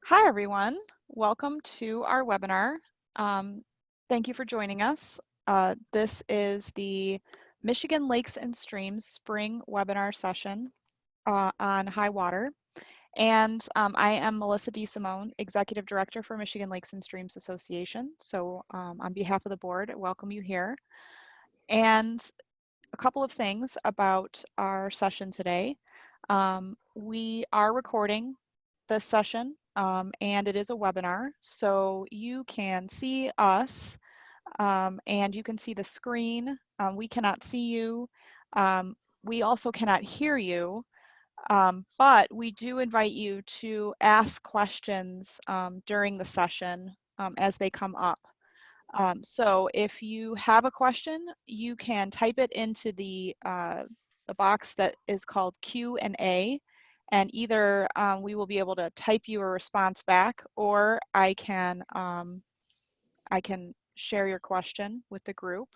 Hi, everyone. Welcome to our webinar. Thank you for joining us. This is the Michigan Lakes and Streams Spring Webinar Session on high water. And I am Melissa DeSimone, Executive Director for Michigan Lakes and Streams Association. So on behalf of the board, I welcome you here. And a couple of things about our session today. We are recording this session and it is a webinar, so you can see us and you can see the screen. We cannot see you. We also cannot hear you, but we do invite you to ask questions during the session as they come up. So if you have a question, you can type it into the box that is called Q&A, and either we will be able to type you a response back, or I can share your question with the group.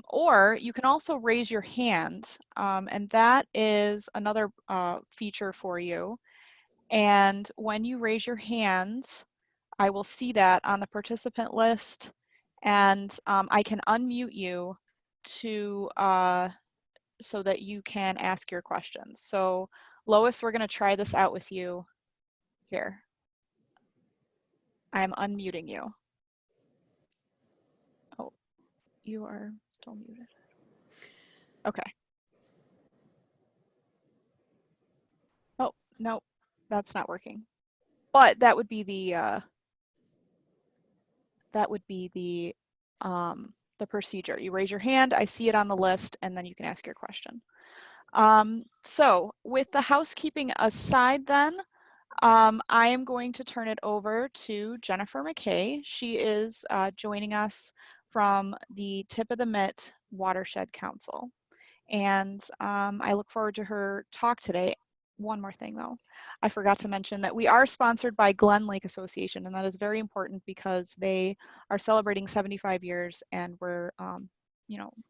Or you can also raise your hand, and that is another feature for you. And when you raise your hands, I will see that on the participant list, and I can unmute you to so that you can ask your questions. So Lois, we're going to try this out with you here. I'm unmuting you. Oh, you are still muted. Okay. Oh, no, that's not working. But that would be the procedure. You raise your hand, I see it on the list, and then you can ask your question. So with the housekeeping aside then, I am going to turn it over to Jennifer McKay. She is joining us from the Tip of the Mitt Watershed Council. And I look forward to her talk today. One more thing though, I forgot to mention that we are sponsored by Glen Lake Association, and that is very important because they are celebrating 75 years and were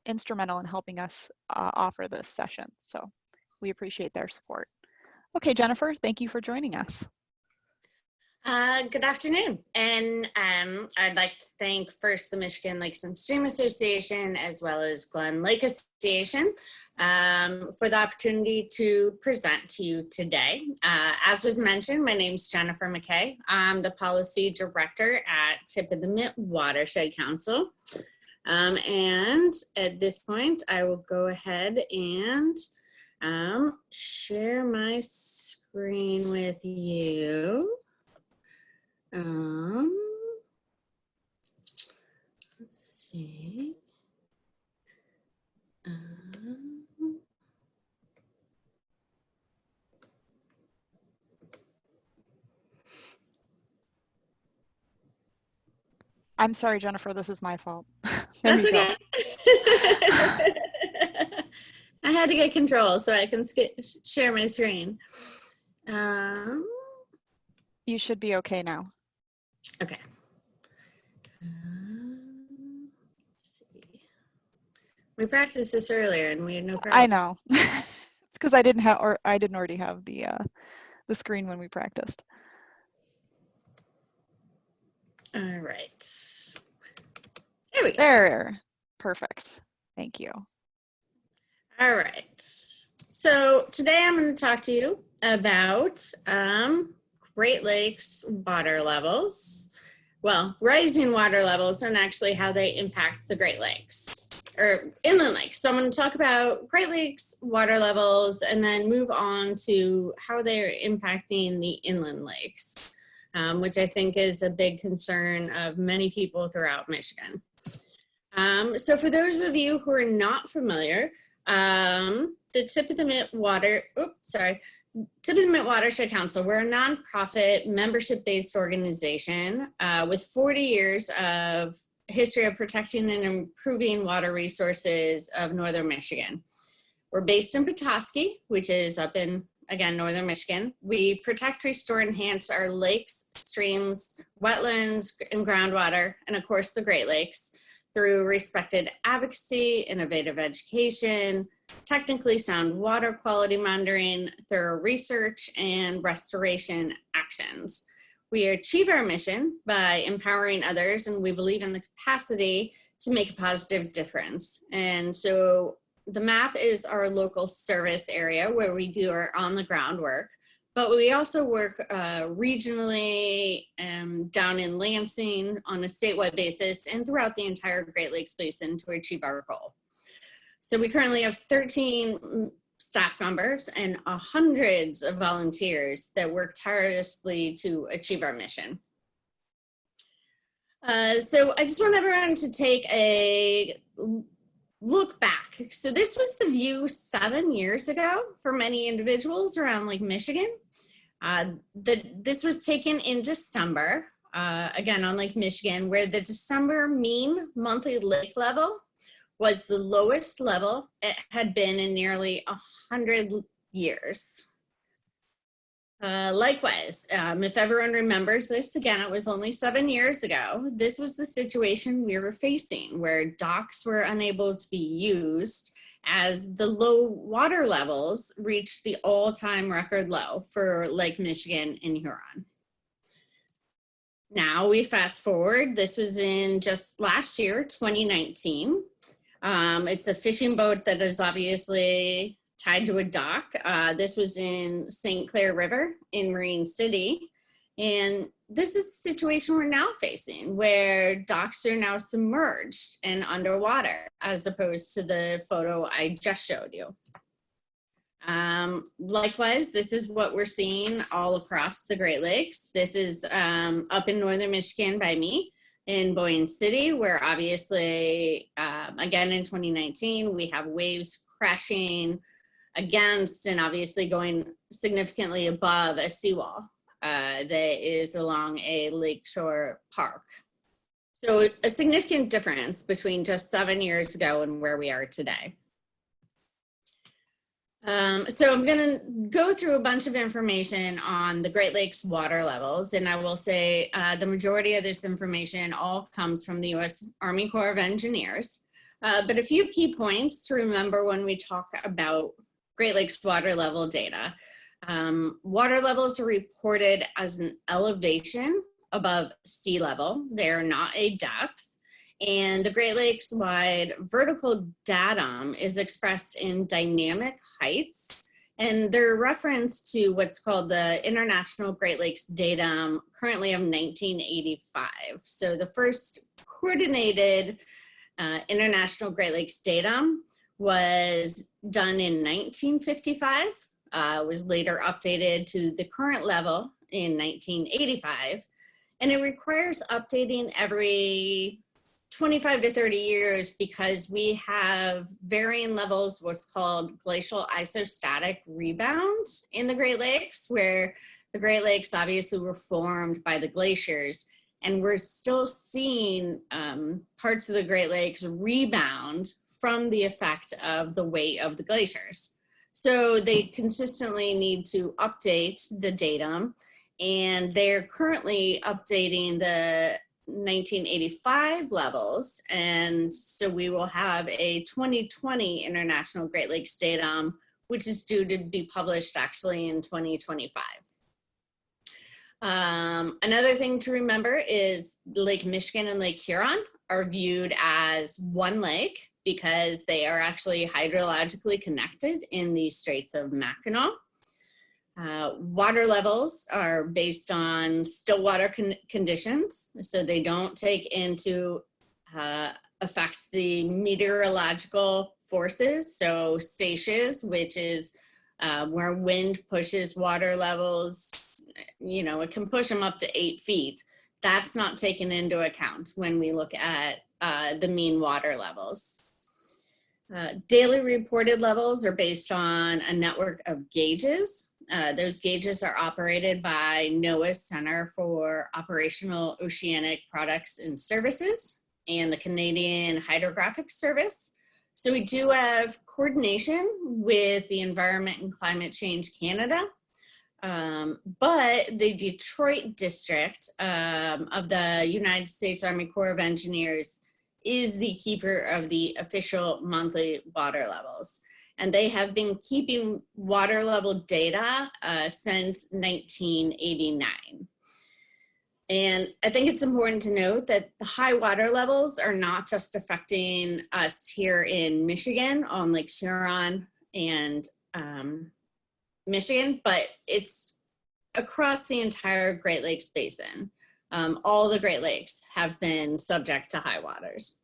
instrumental in helping us offer this session. So we appreciate their support. Okay, Jennifer, thank you for joining us. Good afternoon, and I'd like to thank first the Michigan Lakes and Stream Association as well as Glen Lake Association for the opportunity to present to you today. As was mentioned, my name is Jennifer McKay. I'm the Policy Director at Tip of the Mitt Watershed Council. And at this point, I will go ahead and share my screen with you. Let's see. I'm sorry, Jennifer, this is my fault. That's okay. I had to get control so I can share my screen. You should be okay now. Okay. Let's see. We practiced this earlier and we had no problem. I know. It's because I didn't already have the screen when we practiced. All right. There we go. There. Perfect. Thank you. All right. So today I'm going to talk to you about Great Lakes water levels, well, rising water levels, and actually how they impact the Great Lakes or inland lakes. So I'm going to talk about Great Lakes water levels and then move on to how they're impacting the inland lakes, which I think is a big concern of many people throughout Michigan. So for those of you who are not familiar, the Tip of the Mitt Tip of the Mitt Watershed Council, we're a nonprofit membership-based organization with 40 years of history of protecting and improving water resources of Northern Michigan. We're based in Petoskey, which is up in, again, Northern Michigan. We protect, restore, enhance our lakes, streams, wetlands, and groundwater, and of course the Great Lakes through respected advocacy, innovative education, technically sound water quality monitoring, thorough research, and restoration actions. We achieve our mission by empowering others, and we believe in the capacity to make a positive difference. And so the map is our local service area where we do our on-the-ground work, but we also work regionally down in Lansing on a statewide basis and throughout the entire Great Lakes Basin to achieve our goal. So we currently have 13 staff members and hundreds of volunteers that work tirelessly to achieve our mission. So I just want everyone to take a look back. So this was the view 7 years ago for many individuals around Lake Michigan. This was taken in December, again on Lake Michigan, where the December mean monthly lake level was the lowest level it had been in nearly 100 years. Likewise, if everyone remembers this, again, it was only 7 years ago, this was the situation we were facing where docks were unable to be used as the low water levels reached the all-time record low for Lake Michigan and Huron. Now we fast forward, this was in just last year, 2019. It's a fishing boat that is obviously tied to a dock. This was in St. Clair River in Marine City. And this is a situation we're now facing where docks are now submerged and underwater as opposed to the photo I just showed you. Likewise, this is what we're seeing all across the Great Lakes. This is up in northern Michigan by me in Boyne City, where obviously, again in 2019, we have waves crashing against and obviously going significantly above a seawall that is along a lakeshore park. So a significant difference between just 7 years ago and where we are today. So I'm going to go through a bunch of information on the Great Lakes water levels, and I will say the majority of this information all comes from the U.S. Army Corps of Engineers. But a few key points to remember when we talk about Great Lakes water level data. Water levels are reported as an elevation above sea level. They're not a depth. And the Great Lakes wide vertical datum is expressed in dynamic heights. And they're referenced to what's called the International Great Lakes Datum, currently of 1985. So the first coordinated International Great Lakes Datum was done in 1955, was later updated to the current level in 1985. And it requires updating every 25 to 30 years because we have varying levels of what's called glacial isostatic rebound in the Great Lakes, where the Great Lakes obviously were formed by the glaciers, and we're still seeing parts of the Great Lakes rebound from the effect of the weight of the glaciers. So they consistently need to update the datum, and they're currently updating the 1985 levels, and so we will have a 2020 International Great Lakes Datum, which is due to be published actually in 2025. Another thing to remember is Lake Michigan and Lake Huron are viewed as one lake because they are actually hydrologically connected in the Straits of Mackinac. Water levels are based on still water conditions, so they don't take into affect the meteorological forces. So seiches, which is where wind pushes water levels, you know, it can push them up to 8 feet. That's not taken into account when we look at the mean water levels. Daily reported levels are based on a network of gauges. Those gauges are operated by NOAA's Center for Operational Oceanic Products and Services and the Canadian Hydrographic Service. So we do have coordination with the Environment and Climate Change Canada, but the Detroit district of the United States Army Corps of Engineers is the keeper of the official monthly water levels. And they have been keeping water level data since 1989. And I think it's important to note that the high water levels are not just affecting us here in Michigan on Lakes Huron and Michigan, but it's across the entire Great Lakes Basin. All the Great Lakes have been subject to high waters.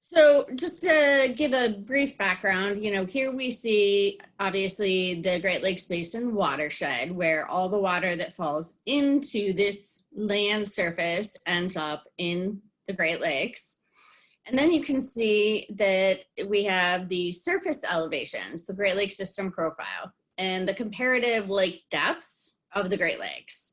So just to give a brief background, here we see obviously the Great Lakes Basin watershed, where all the water that falls into this land surface ends up in the Great Lakes. And then you can see that we have the surface elevations, the Great Lakes system profile, and the comparative lake depths of the Great Lakes.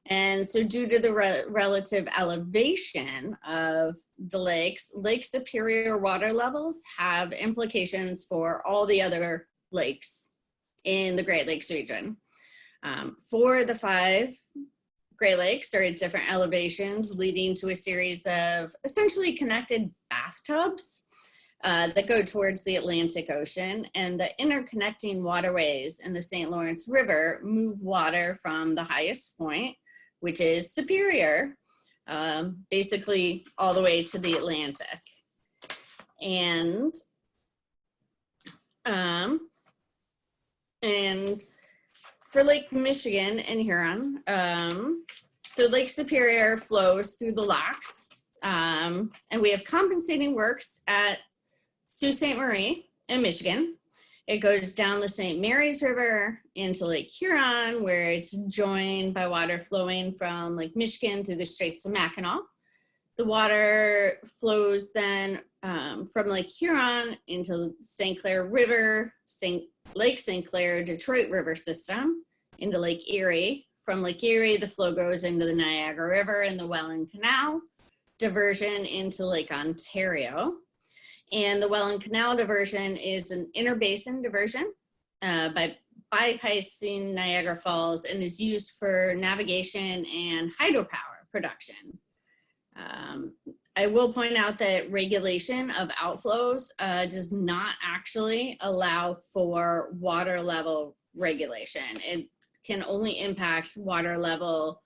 And so due to the relative elevation of the lakes, Lake Superior water levels have implications for all the other lakes in the Great Lakes region. For the 5 Great Lakes are at different elevations, leading to a series of essentially connected bathtubs that go towards the Atlantic Ocean, and the interconnecting waterways in the St. Lawrence River move water from the highest point, which is Superior, basically all the way to the Atlantic. And for Lake Michigan and Huron, so Lake Superior flows through the locks, and we have compensating works at Sault Ste. Marie in Michigan. It goes down the St. Mary's River into Lake Huron, where it's joined by water flowing from Lake Michigan through the Straits of Mackinac. The water flows then from Lake Huron into St. Clair River, Lake St. Clair, Detroit River system, into Lake Erie. From Lake Erie, the flow goes into the Niagara River and the Welland Canal, diversion into Lake Ontario. And the Welland Canal diversion is an interbasin diversion by bypassing Niagara Falls, and is used for navigation and hydropower production. I will point out that regulation of outflows does not actually allow for water level regulation. It can only impact water levels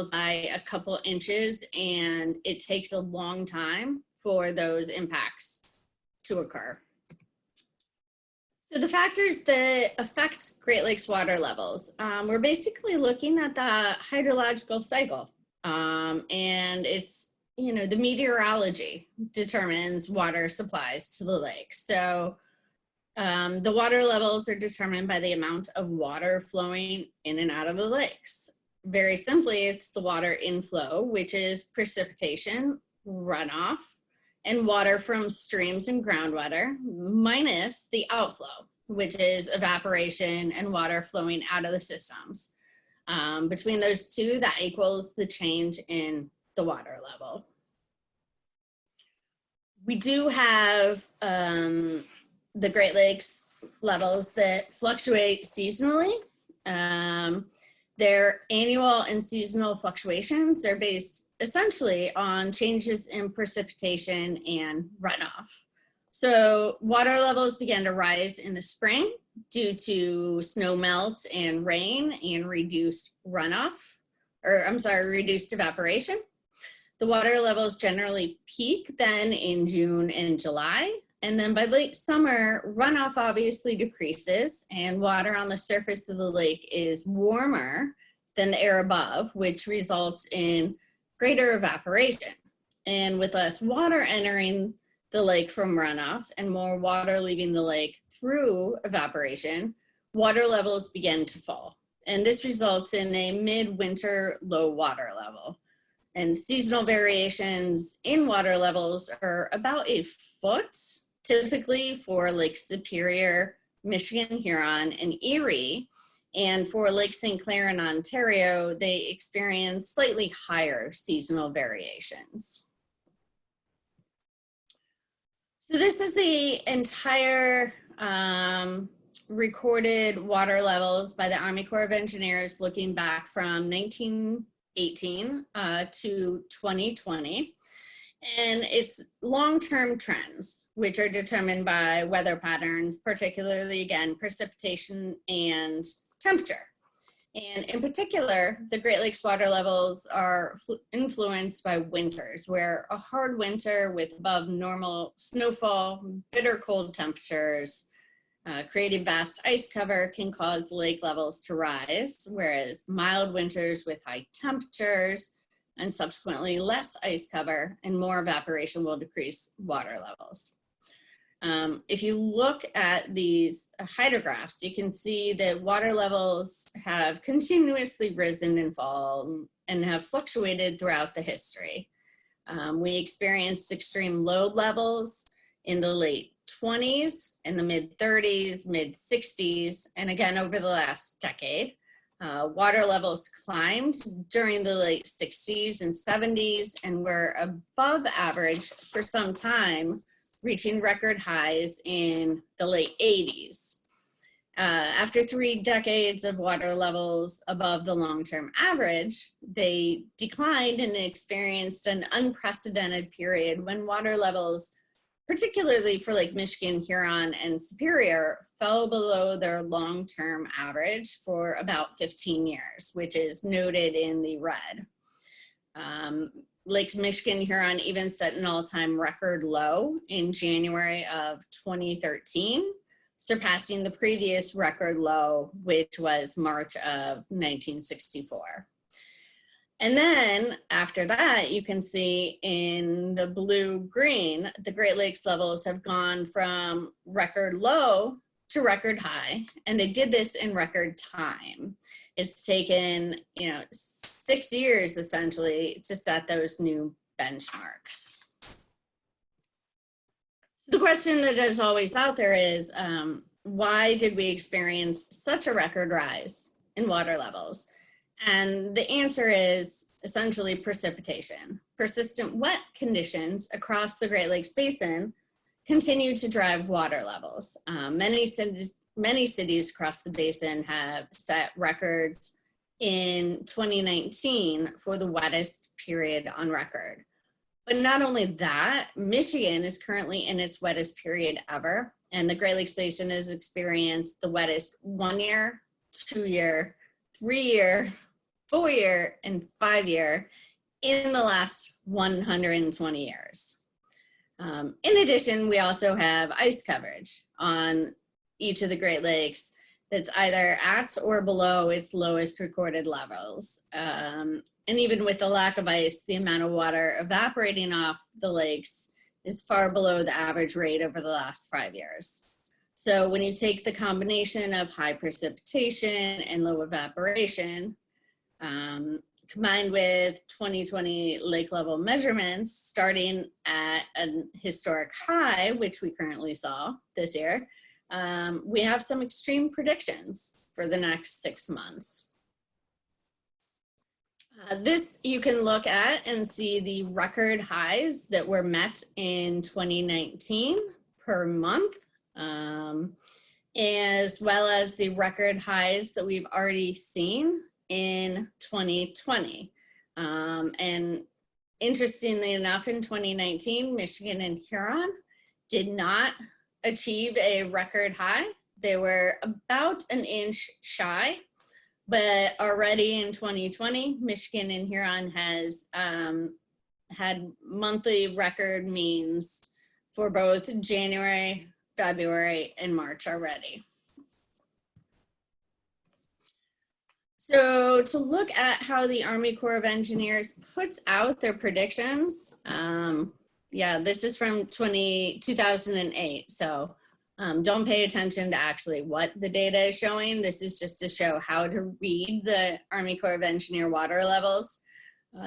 by a couple inches, and it takes a long time for those impacts to occur. So the factors that affect Great Lakes water levels, we're basically looking at the hydrological cycle, and it's, the meteorology determines water supplies to the lakes. So the water levels are determined by the amount of water flowing in and out of the lakes. Very simply, it's the water inflow, which is precipitation, runoff, and water from streams and groundwater, minus the outflow, which is evaporation and water flowing out of the systems. Between those two, that equals the change in the water level. We do have the Great Lakes levels that fluctuate seasonally. Their annual and seasonal fluctuations are based essentially on changes in precipitation and runoff. So water levels began to rise in the spring due to snow melt and rain and reduced reduced evaporation. The water levels generally peak then in June and July. And then by late summer, runoff obviously decreases, and water on the surface of the lake is warmer than the air above, which results in greater evaporation. And with less water entering the lake from runoff and more water leaving the lake through evaporation, water levels begin to fall. And this results in a midwinter low water level. And seasonal variations in water levels are about a foot, typically for Lake Superior, Michigan, Huron, and Erie. And for Lake St. Clair in Ontario, they experience slightly higher seasonal variations. So this is the entire recorded water levels by the Army Corps of Engineers looking back from 1918 to 2020. And it's long-term trends, which are determined by weather patterns, particularly, again, precipitation and temperature. And in particular, the Great Lakes water levels are influenced by winters, where a hard winter with above normal snowfall, bitter cold temperatures, creating vast ice cover can cause lake levels to rise, whereas mild winters with high temperatures and subsequently less ice cover and more evaporation will decrease water levels. If you look at these hydrographs, you can see that water levels have continuously risen and fallen and have fluctuated throughout the history. We experienced extreme load levels in the late 20s, in the mid 30s, mid 60s, and again over the last decade. Water levels climbed during the late 60s and 70s and were above average for some time, reaching record highs in the late 80s. After 3 decades of water levels above the long-term average, they declined and experienced an unprecedented period when water levels, particularly for Lake Michigan, Huron, and Superior, fell below their long-term average for about 15 years, which is noted in the red. Lakes Michigan, Huron even set an all-time record low in January of 2013, surpassing the previous record low, which was March of 1964. And then after that, you can see in the blue-green, the Great Lakes levels have gone from record low to record high, and they did this in record time. It's taken, 6 years essentially to set those new benchmarks. So the question that is always out there is, why did we experience such a record rise in water levels? And the answer is essentially precipitation. Persistent wet conditions across the Great Lakes Basin continue to drive water levels. Many cities across the basin have set records in 2019 for the wettest period on record. But not only that, Michigan is currently in its wettest period ever, and the Great Lakes Basin has experienced the wettest 1 year, 2 year, 3 year, 4 year, and 5 year in the last 120 years. In addition, we also have ice coverage on each of the Great Lakes that's either at or below its lowest recorded levels. And even with the lack of ice, the amount of water evaporating off the lakes is far below the average rate over the last 5 years. So when you take the combination of high precipitation and low evaporation, combined with 2020 lake level measurements starting at a historic high, which we currently saw this year, we have some extreme predictions for the next 6 months. This you can look at and see the record highs that were met in 2019 per month, as well as the record highs that we've already seen in 2020. And interestingly enough, in 2019, Michigan and Huron did not achieve a record high. They were about an inch shy, but already in 2020, Michigan and Huron has had monthly record means for both January, February, and March already. So to look at how the Army Corps of Engineers puts out their predictions, this is from 2008. So don't pay attention to actually what the data is showing. This is just to show how to read the Army Corps of Engineer water levels.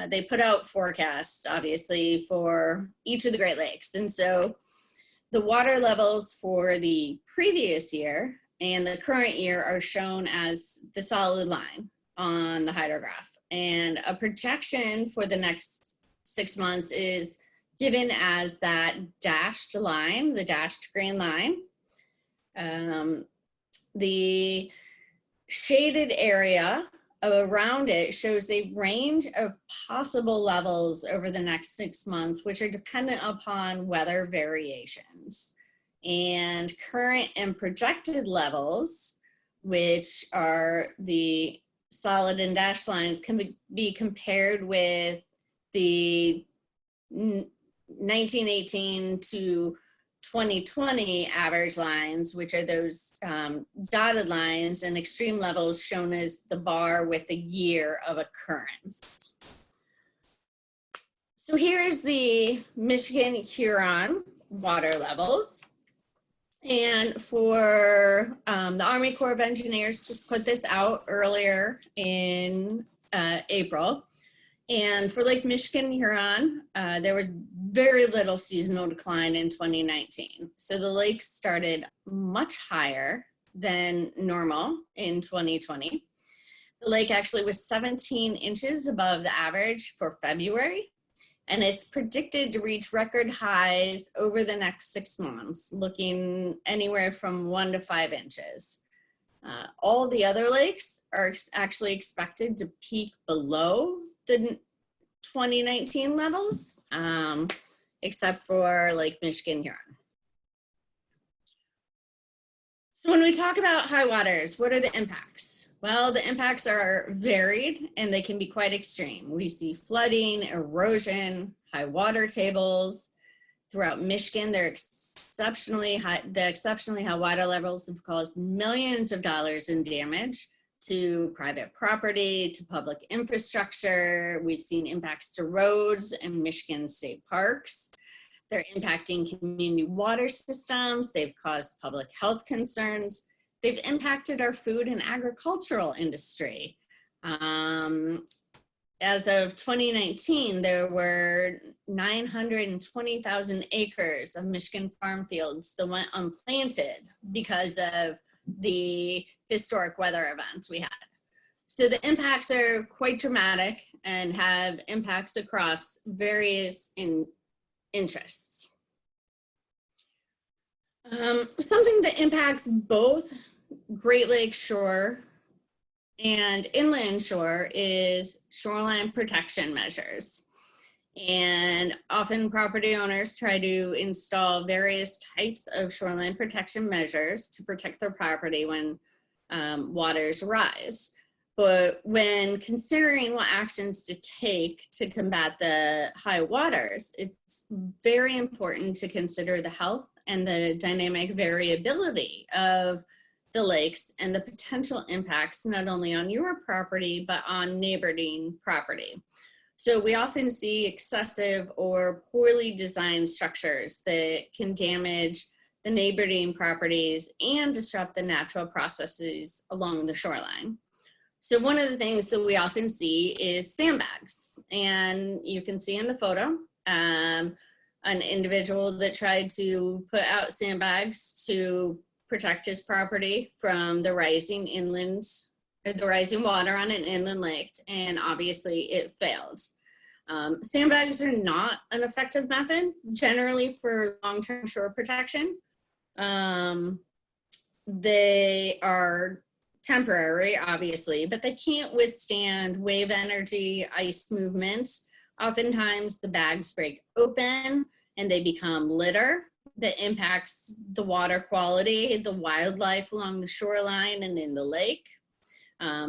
They put out forecasts, obviously, for each of the Great Lakes. And so the water levels for the previous year and the current year are shown as the solid line on the hydrograph. And a projection for the next 6 months is given as that dashed line, the dashed green line. The shaded area around it shows a range of possible levels over the next 6 months, which are dependent upon weather variations. And current and projected levels, which are the solid and dashed lines can be compared with the 1918 to 2020 average lines, which are those dotted lines, and extreme levels shown as the bar with the year of occurrence. So here is the Michigan Huron water levels. And for the Army Corps of Engineers just put this out earlier in April. And for Lake Michigan and Huron, there was very little seasonal decline in 2019. So the lakes started much higher than normal in 2020. The lake actually was 17 inches above the average for February, and it's predicted to reach record highs over the next 6 months, looking anywhere from 1 to 5 inches. All the other lakes are actually expected to peak below the 2019 levels, except for Lake Michigan and Huron. So when we talk about high waters, what are the impacts? Well, the impacts are varied and they can be quite extreme. We see flooding, erosion, high water tables. Throughout Michigan, they're exceptionally high. The exceptionally high water levels have caused millions of dollars in damage to private property, to public infrastructure. We've seen impacts to roads and Michigan state parks. They're impacting community water systems. They've caused public health concerns. They've impacted our food and agricultural industry. As of 2019, there were 920,000 acres of Michigan farm fields that went unplanted because of the historic weather events we had. So the impacts are quite dramatic and have impacts across various interests. Something that impacts both Great Lakes shore and inland shore is shoreline protection measures. And often property owners try to install various types of shoreline protection measures to protect their property when waters rise. But when considering what actions to take to combat the high waters, it's very important to consider the health and the dynamic variability of the lakes and the potential impacts not only on your property, but on neighboring property. So we often see excessive or poorly designed structures that can damage the neighboring properties and disrupt the natural processes along the shoreline. So one of the things that we often see is sandbags. And you can see in the photo, an individual that tried to put out sandbags to protect his property from the rising inland, or the rising water on an inland lake, and obviously it failed. Sandbags are not an effective method generally for long-term shore protection. They are temporary, obviously, but they can't withstand wave energy, ice movement. Oftentimes the bags break open and they become litter that impacts the water quality, the wildlife along the shoreline and in the lake.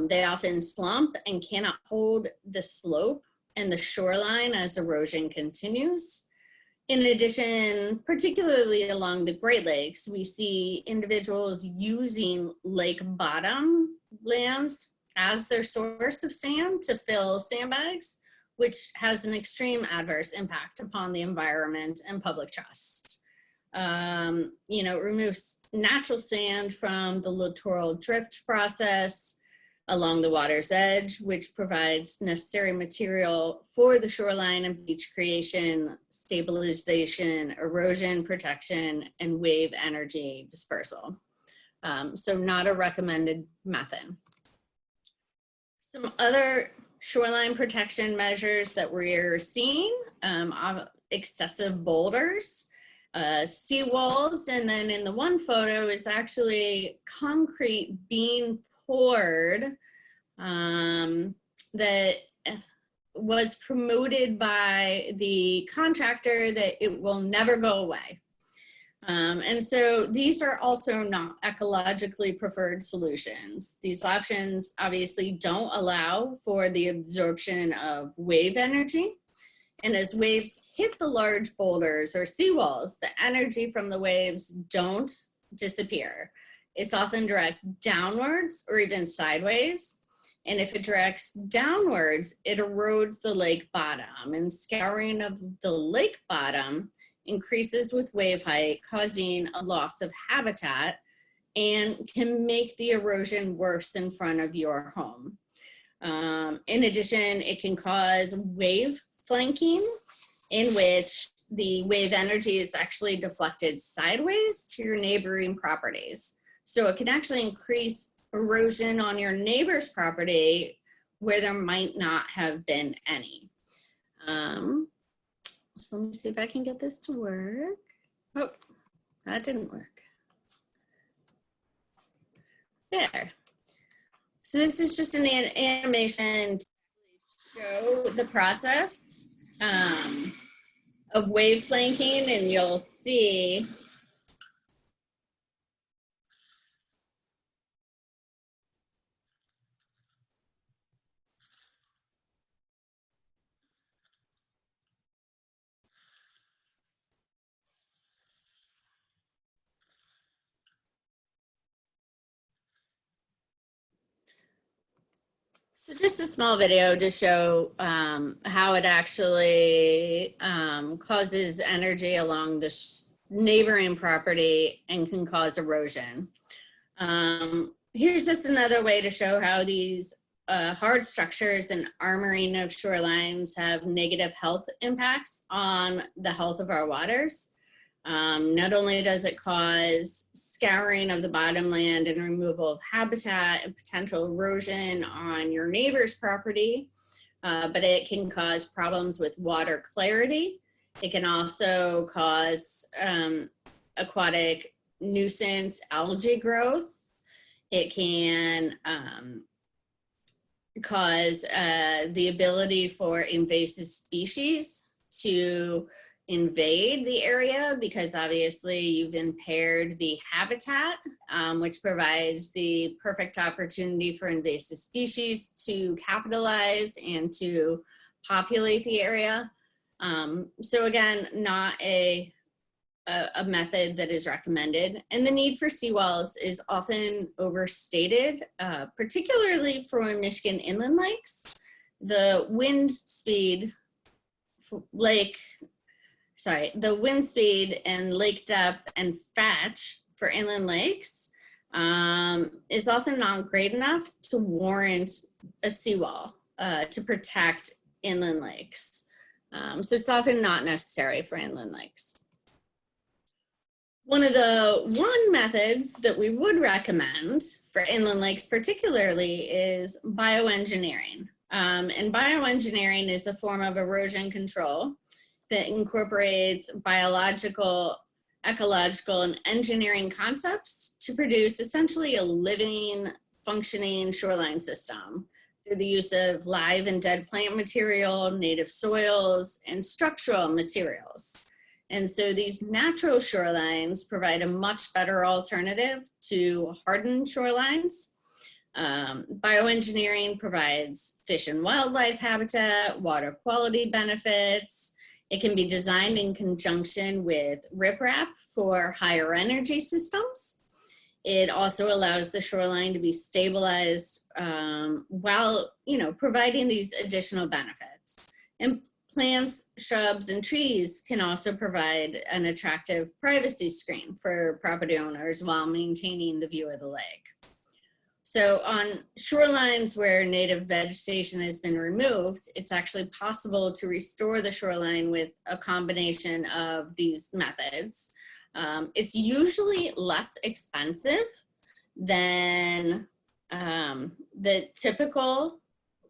They often slump and cannot hold the slope and the shoreline as erosion continues. In addition, particularly along the Great Lakes, we see individuals using lake bottom lands as their source of sand to fill sandbags, which has an extreme adverse impact upon the environment and public trust. It removes natural sand from the littoral drift process along the water's edge, which provides necessary material for the shoreline and beach creation, stabilization, erosion protection, and wave energy dispersal. So not a recommended method. Some other shoreline protection measures that we're seeing, excessive boulders, seawalls, and then in the one photo is actually concrete being poured that was promoted by the contractor that it will never go away. And so these are also not ecologically preferred solutions. These options obviously don't allow for the absorption of wave energy. And as waves hit the large boulders or seawalls, the energy from the waves don't disappear. It's often direct downwards or even sideways. And if it directs downwards, it erodes the lake bottom, and scouring of the lake bottom increases with wave height, causing a loss of habitat and can make the erosion worse in front of your home. In addition, it can cause wave flanking, in which the wave energy is actually deflected sideways to your neighboring properties. So it can actually increase erosion on your neighbor's property where there might not have been any. So let me see if I can get this to work. Oh, that didn't work. There. So this is just an animation to show the process of wave flanking, and you'll see so just a small video to show how it actually causes energy along the neighboring property and can cause erosion. Here's just another way to show how these hard structures and armoring of shorelines have negative health impacts on the health of our waters. Not only does it cause scouring of the bottomland and removal of habitat and potential erosion on your neighbor's property, but it can cause problems with water clarity. It can also cause aquatic nuisance algae growth. It can cause the ability for invasive species to invade the area, because obviously you've impaired the habitat, which provides the perfect opportunity for invasive species to capitalize and to populate the area. So again, not a method that is recommended. And the need for seawalls is often overstated, particularly for Michigan inland lakes. The wind speed and lake depth and fetch for inland lakes is often not great enough to warrant a seawall to protect inland lakes. So it's often not necessary for inland lakes. One of the methods that we would recommend for inland lakes particularly is bioengineering. And bioengineering is a form of erosion control that incorporates biological, ecological, and engineering concepts to produce essentially a living, functioning shoreline system through the use of live and dead plant material, native soils, and structural materials. And so these natural shorelines provide a much better alternative to hardened shorelines. Bioengineering provides fish and wildlife habitat, water quality benefits. It can be designed in conjunction with riprap for higher energy systems. It also allows the shoreline to be stabilized while providing these additional benefits. And plants, shrubs, and trees can also provide an attractive privacy screen for property owners while maintaining the view of the lake. So on shorelines where native vegetation has been removed, it's actually possible to restore the shoreline with a combination of these methods. It's usually less expensive than the typical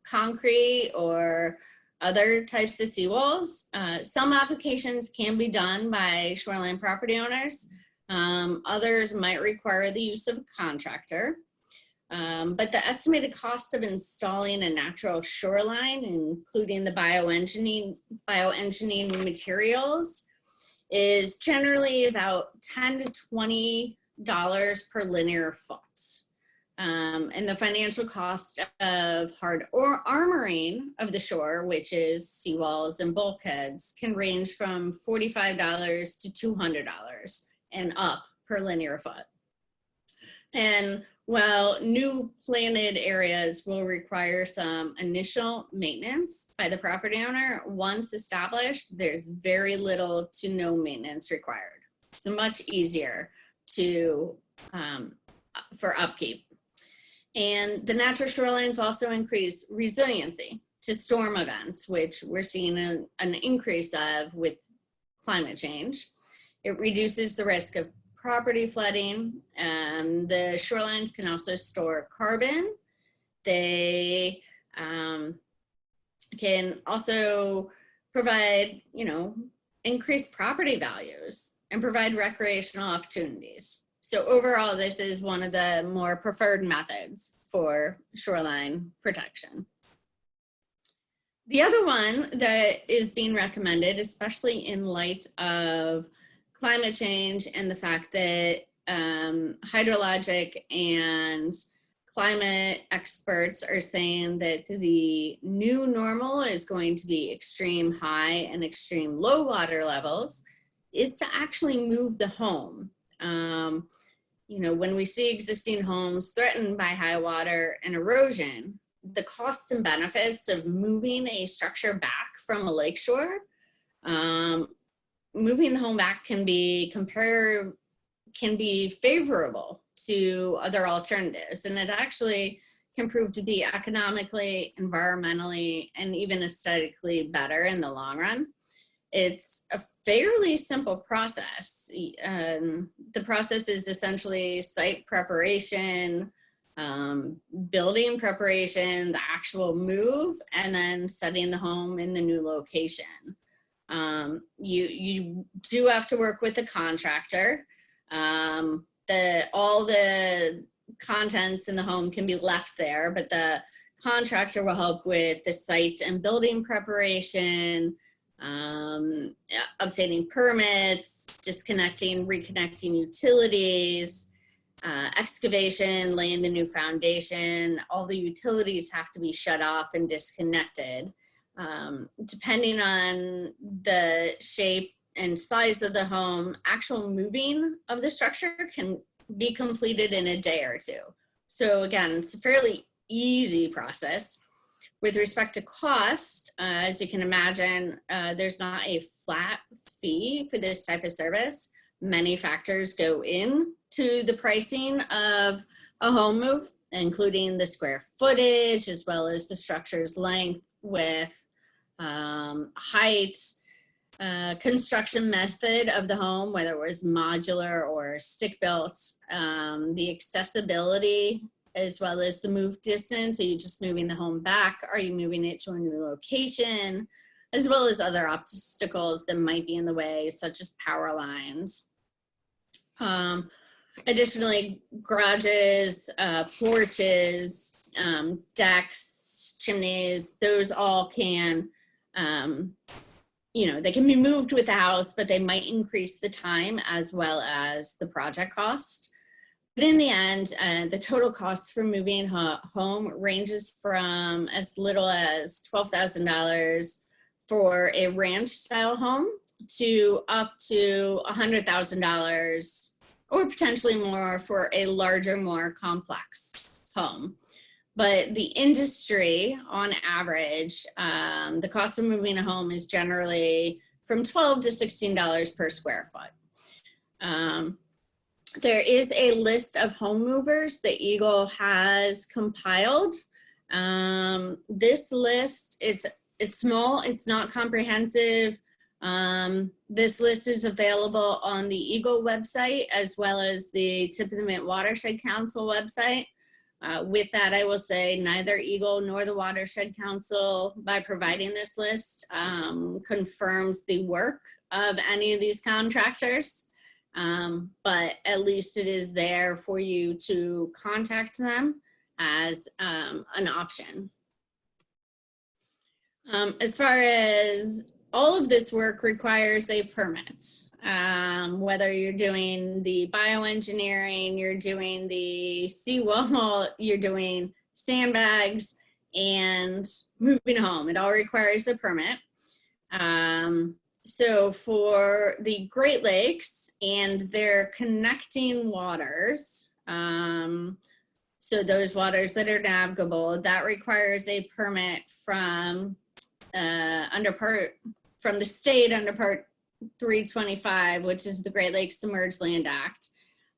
concrete or other types of seawalls. Some applications can be done by shoreline property owners. Others might require the use of a contractor. But the estimated cost of installing a natural shoreline, including the bioengineering materials, is generally about $10 to $20 per linear foot. And the financial cost of hard or armoring of the shore, which is seawalls and bulkheads, can range from $45 to $200 and up per linear foot. And while new planted areas will require some initial maintenance by the property owner, once established, there's very little to no maintenance required. It's much easier to for upkeep. And the natural shorelines also increase resiliency to storm events, which we're seeing an increase of with climate change. It reduces the risk of property flooding. The shorelines can also store carbon. They can also provide, increased property values and provide recreational opportunities. So overall, this is one of the more preferred methods for shoreline protection. The other one that is being recommended, especially in light of climate change and the fact that hydrologic and climate experts are saying that the new normal is going to be extreme high and extreme low water levels, is to actually move the home. When we see existing homes threatened by high water and erosion, the costs and benefits of moving a structure back from a lakeshore, moving the home back can be favorable to other alternatives. And it actually can prove to be economically, environmentally, and even aesthetically better in the long run. It's a fairly simple process. The process is essentially site preparation, building preparation, the actual move, and then setting the home in the new location. You do have to work with the contractor. All the contents in the home can be left there, but the contractor will help with the site and building preparation, obtaining permits, disconnecting, reconnecting utilities, excavation, laying the new foundation. All the utilities have to be shut off and disconnected. Depending on the shape and size of the home, actual moving of the structure can be completed in a day or two. So again, it's a fairly easy process. With respect to cost, as you can imagine, there's not a flat fee for this type of service. Many factors go into the pricing of a home move, including the square footage, as well as the structure's length, width, height, construction method of the home, whether it was modular or stick-built, the accessibility, as well as the move distance. Are you just moving the home back? Are you moving it to a new location? As well as other obstacles that might be in the way, such as power lines. Additionally, garages, porches, decks, chimneys, those all can, they can be moved with the house, but they might increase the time as well as the project cost. But in the end, the total cost for moving home ranges from as little as $12,000 for a ranch style home to up to $100,000 or potentially more for a larger, more complex home. But the industry, on average, the cost of moving a home is generally from $12 to $16 per square foot. There is a list of home movers that Eagle has compiled. This list, it's small, it's not comprehensive. This list is available on the Eagle website as well as the tip of the Mitt Watershed Council website. With that, I will say neither Eagle nor the Watershed Council, by providing this list, confirms the work of any of these contractors. But at least it is there for you to contact them as an option. As far as all of this work requires a permit. whether you're doing the bioengineering, you're doing the seawall, you're doing sandbags, and moving home. It all requires a permit. So for the Great Lakes and their connecting waters, so those waters that are navigable, that requires a permit from from the state under Part 325, which is the Great Lakes Submerged Land Act.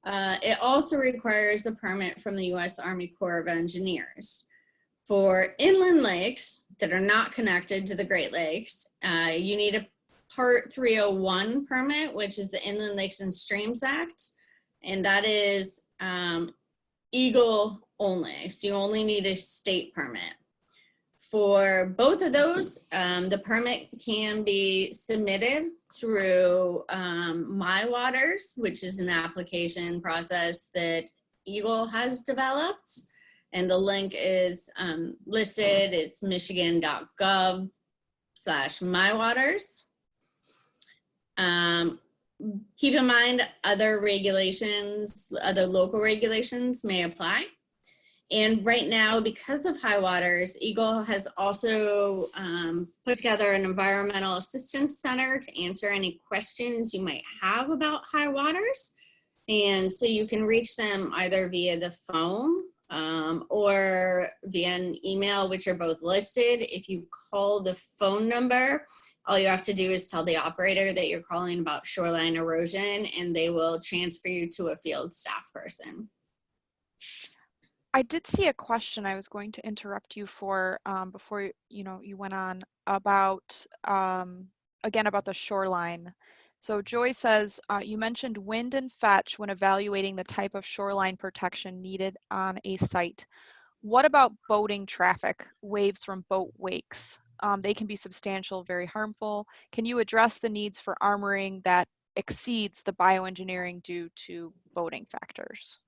It also requires a permit from the U.S. Army Corps of Engineers. For inland lakes that are not connected to the Great Lakes, you need a Part 301 permit, which is the Inland Lakes and Streams Act, and that is Eagle only, so you only need a state permit. For both of those, the permit can be submitted through My Waters, which is an application process that Eagle has developed. And the link is listed. It's michigan.gov/mywaters. Keep in mind, other regulations, other local regulations may apply. And right now, because of high waters, Eagle has also put together an environmental assistance center to answer any questions you might have about high waters. And so you can reach them either via the phone or via an email, which are both listed. If you call the phone number, all you have to do is tell the operator that you're calling about shoreline erosion, and they will transfer you to a field staff person. I did see a question I was going to interrupt you for before you went on about again about the shoreline. So Joy says you mentioned wind and fetch when evaluating the type of shoreline protection needed on a site. What about boating traffic, waves from boat wakes? They can be substantial, very harmful. Can you address the needs for armoring that exceeds the bioengineering due to boating factors?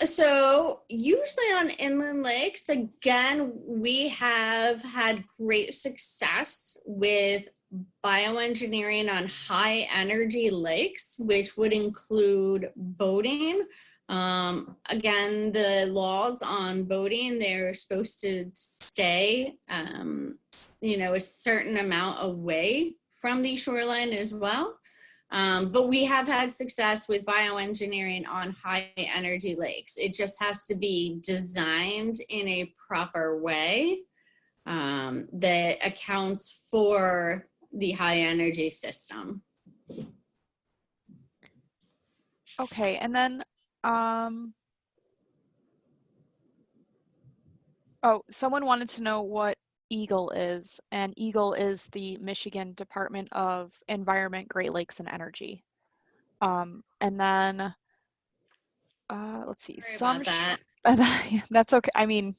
So usually on inland lakes, again, we have had great success with bioengineering on high energy lakes, which would include boating. Again, the laws on boating, they're supposed to stay, a certain amount away from the shoreline as well. But we have had success with bioengineering on high energy lakes. It just has to be designed in a proper way that accounts for the high energy system. Okay, and then, someone wanted to know what EAGLE is, and EAGLE is the Michigan Department of Environment, Great Lakes, and Energy. And then, let's see, Sorry about that. That's okay. I mean,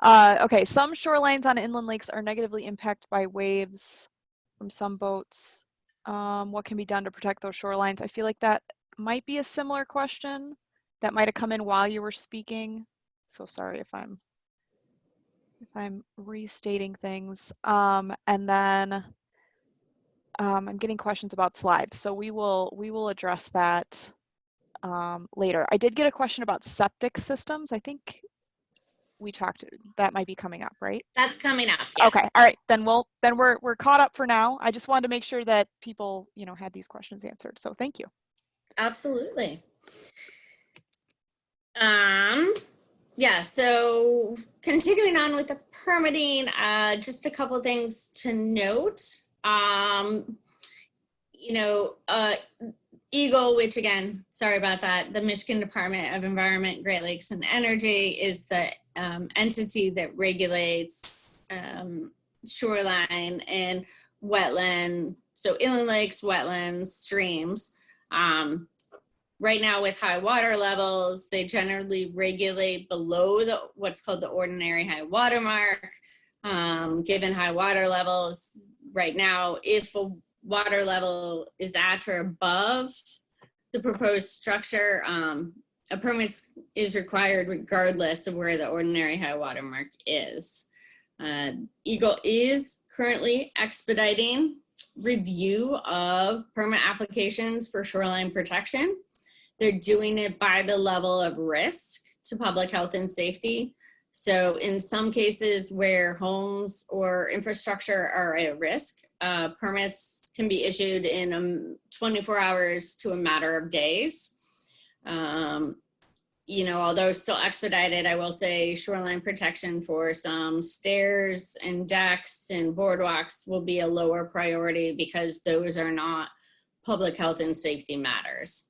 okay, some shorelines on inland lakes are negatively impacted by waves from some boats. What can be done to protect those shorelines? I feel like that might be a similar question that might have come in while you were speaking. So sorry if I'm restating things. And then I'm getting questions about slides, so we will address that later. I did get a question about septic systems. I think we talked, that might be coming up, right? That's coming up, yes. Okay, all right, then we're caught up for now. I just wanted to make sure that people, had these questions answered, so thank you. Absolutely. Yeah, so continuing on with the permitting, just a couple things to note. EAGLE, which again, sorry about that, the Michigan Department of Environment, Great Lakes, and Energy is the entity that regulates shoreline and wetland, so inland lakes, wetlands, streams. Right now with high water levels, they generally regulate below what's called the ordinary high water mark. Given high water levels right now, if a water level is at or above the proposed structure, a permit is required regardless of where the ordinary high water mark is. EAGLE is currently expediting review of permit applications for shoreline protection. They're doing it by the level of risk to public health and safety. So in some cases where homes or infrastructure are at risk, permits can be issued in 24 hours to a matter of days. You know, although still expedited, I will say shoreline protection for some stairs and decks and boardwalks will be a lower priority because those are not public health and safety matters.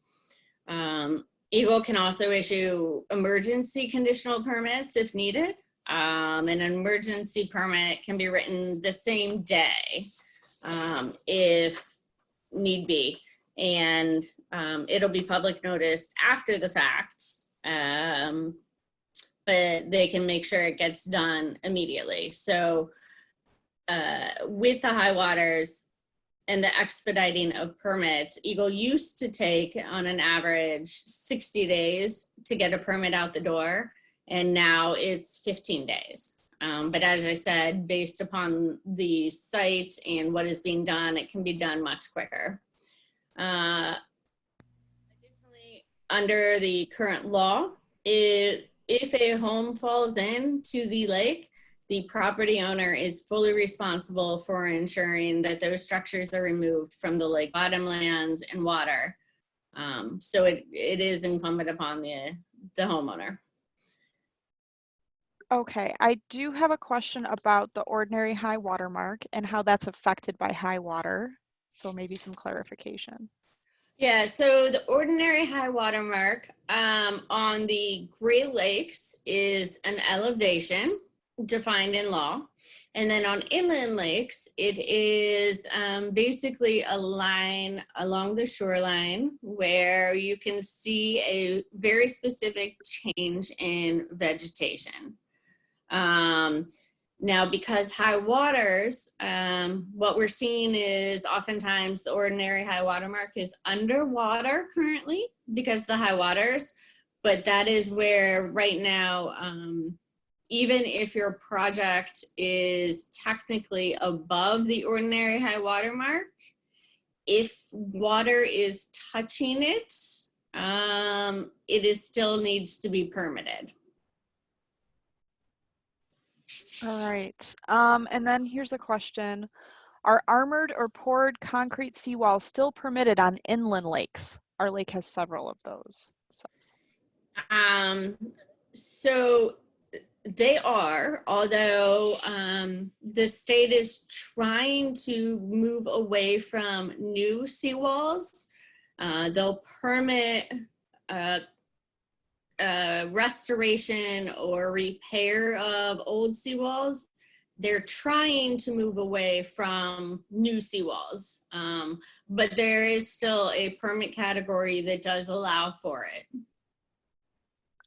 Eagle can also issue emergency conditional permits if needed. An emergency permit can be written the same day if need be. And it'll be public noticed after the fact, but they can make sure it gets done immediately. So with the high waters and the expediting of permits, Eagle used to take on an average 60 days to get a permit out the door, and now it's 15 days. But as I said, based upon the site and what is being done, it can be done much quicker. Additionally, under the current law, if a home falls into the lake, the property owner is fully responsible for ensuring that those structures are removed from the lake bottomlands and water. So it is incumbent upon the homeowner. Okay, I do have a question about the ordinary high water mark and how that's affected by high water. So maybe some clarification. Yeah, so the ordinary high water mark on the Great Lakes is an elevation defined in law. And then on inland lakes, it is basically a line along the shoreline where you can see a very specific change in vegetation. Now, because high waters, what we're seeing is oftentimes the ordinary high water mark is underwater currently because the high waters, but that is where right now, even if your project is technically above the ordinary high water mark, if water is touching it, it still needs to be permitted. All right, and then here's a question. Are armored or poured concrete seawalls still permitted on inland lakes? Our lake has several of those. So they are, although the state is trying to move away from new seawalls. They'll permit restoration or repair of old seawalls. They're trying to move away from new seawalls, but there is still a permit category that does allow for it.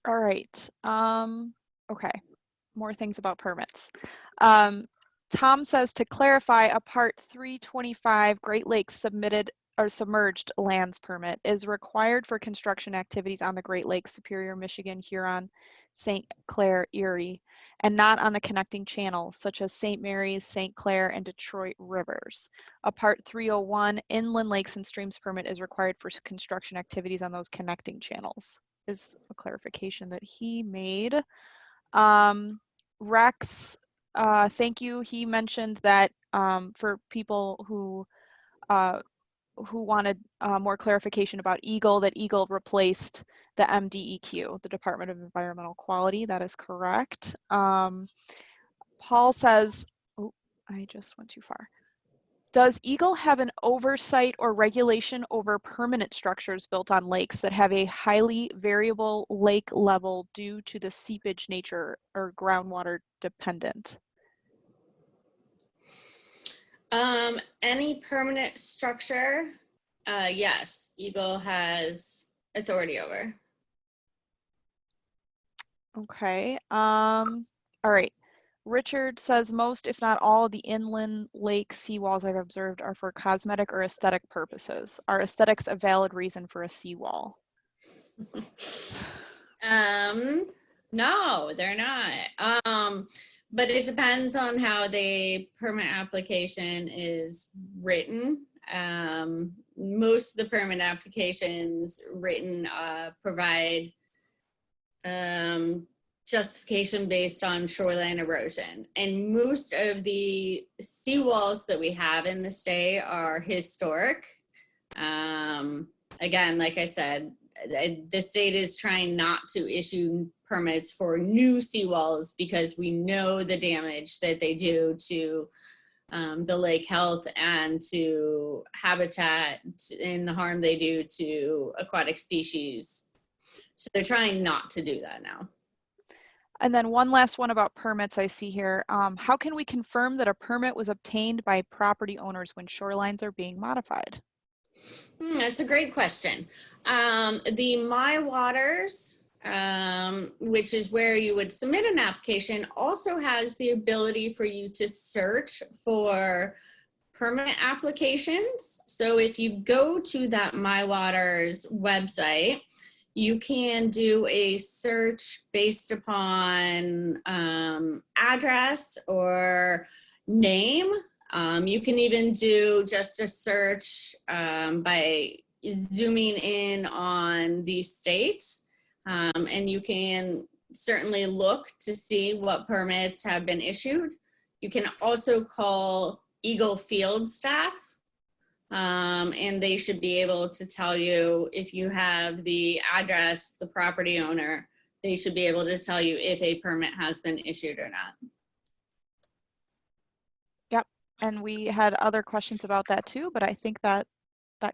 All right. Okay. More things about permits. Tom says to clarify, a Part 325 Great Lakes submitted or submerged lands permit is required for construction activities on the Great Lakes, Superior, Michigan, Huron, St. Clair, Erie, and not on the connecting channels such as St. Mary's, St. Clair, and Detroit rivers. A Part 301 Inland Lakes and Streams permit is required for construction activities on those connecting channels, is a clarification that he made. Rex, thank you. He mentioned that for people who wanted more clarification about Eagle, that Eagle replaced the MDEQ, the Department of Environmental Quality. That is correct. Paul says, oh, I just went too far. Does Eagle have an oversight or regulation over permanent structures built on lakes that have a highly variable lake level due to the seepage nature or groundwater dependent? Any permanent structure, yes, Eagle has authority over. Okay. All right. Richard says most, if not all, of the inland lake seawalls I've observed are for cosmetic or aesthetic purposes. Are aesthetics a valid reason for a seawall? No, they're not. but it depends on how the permit application is written. Most of the permit applications written provide justification based on shoreline erosion. And most of the seawalls that we have in the state are historic. Again, like I said, the state is trying not to issue permits for new seawalls because we know the damage that they do to the lake health and to habitat and the harm they do to aquatic species. So they're trying not to do that now. And then one last one about permits I see here. How can we confirm that a permit was obtained by property owners when shorelines are being modified? That's a great question. The My Waters, which is where you would submit an application, also has the ability for you to search for permit applications. So if you go to that My Waters website, you can do a search based upon address or name. You can even do just a search by zooming in on the state, and you can certainly look to see what permits have been issued. You can also call Eagle Field staff, and they should be able to tell you if you have the address, the property owner, they should be able to tell you if a permit has been issued or not. Yep, and we had other questions about that too, but I think that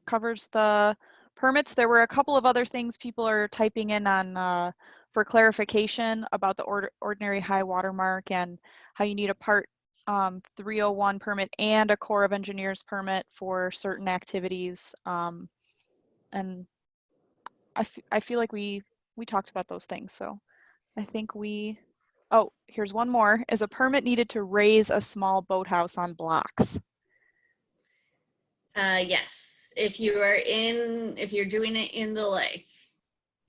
covers the permits. There were a couple of other things people are typing in on for clarification about the ordinary high water mark and how you need a Part 301 permit and a Corps of Engineers permit for certain activities. And I feel like we talked about those things. So I think oh, here's one more. Is a permit needed to raise a small boathouse on blocks? Yes, if you're doing it in the lake,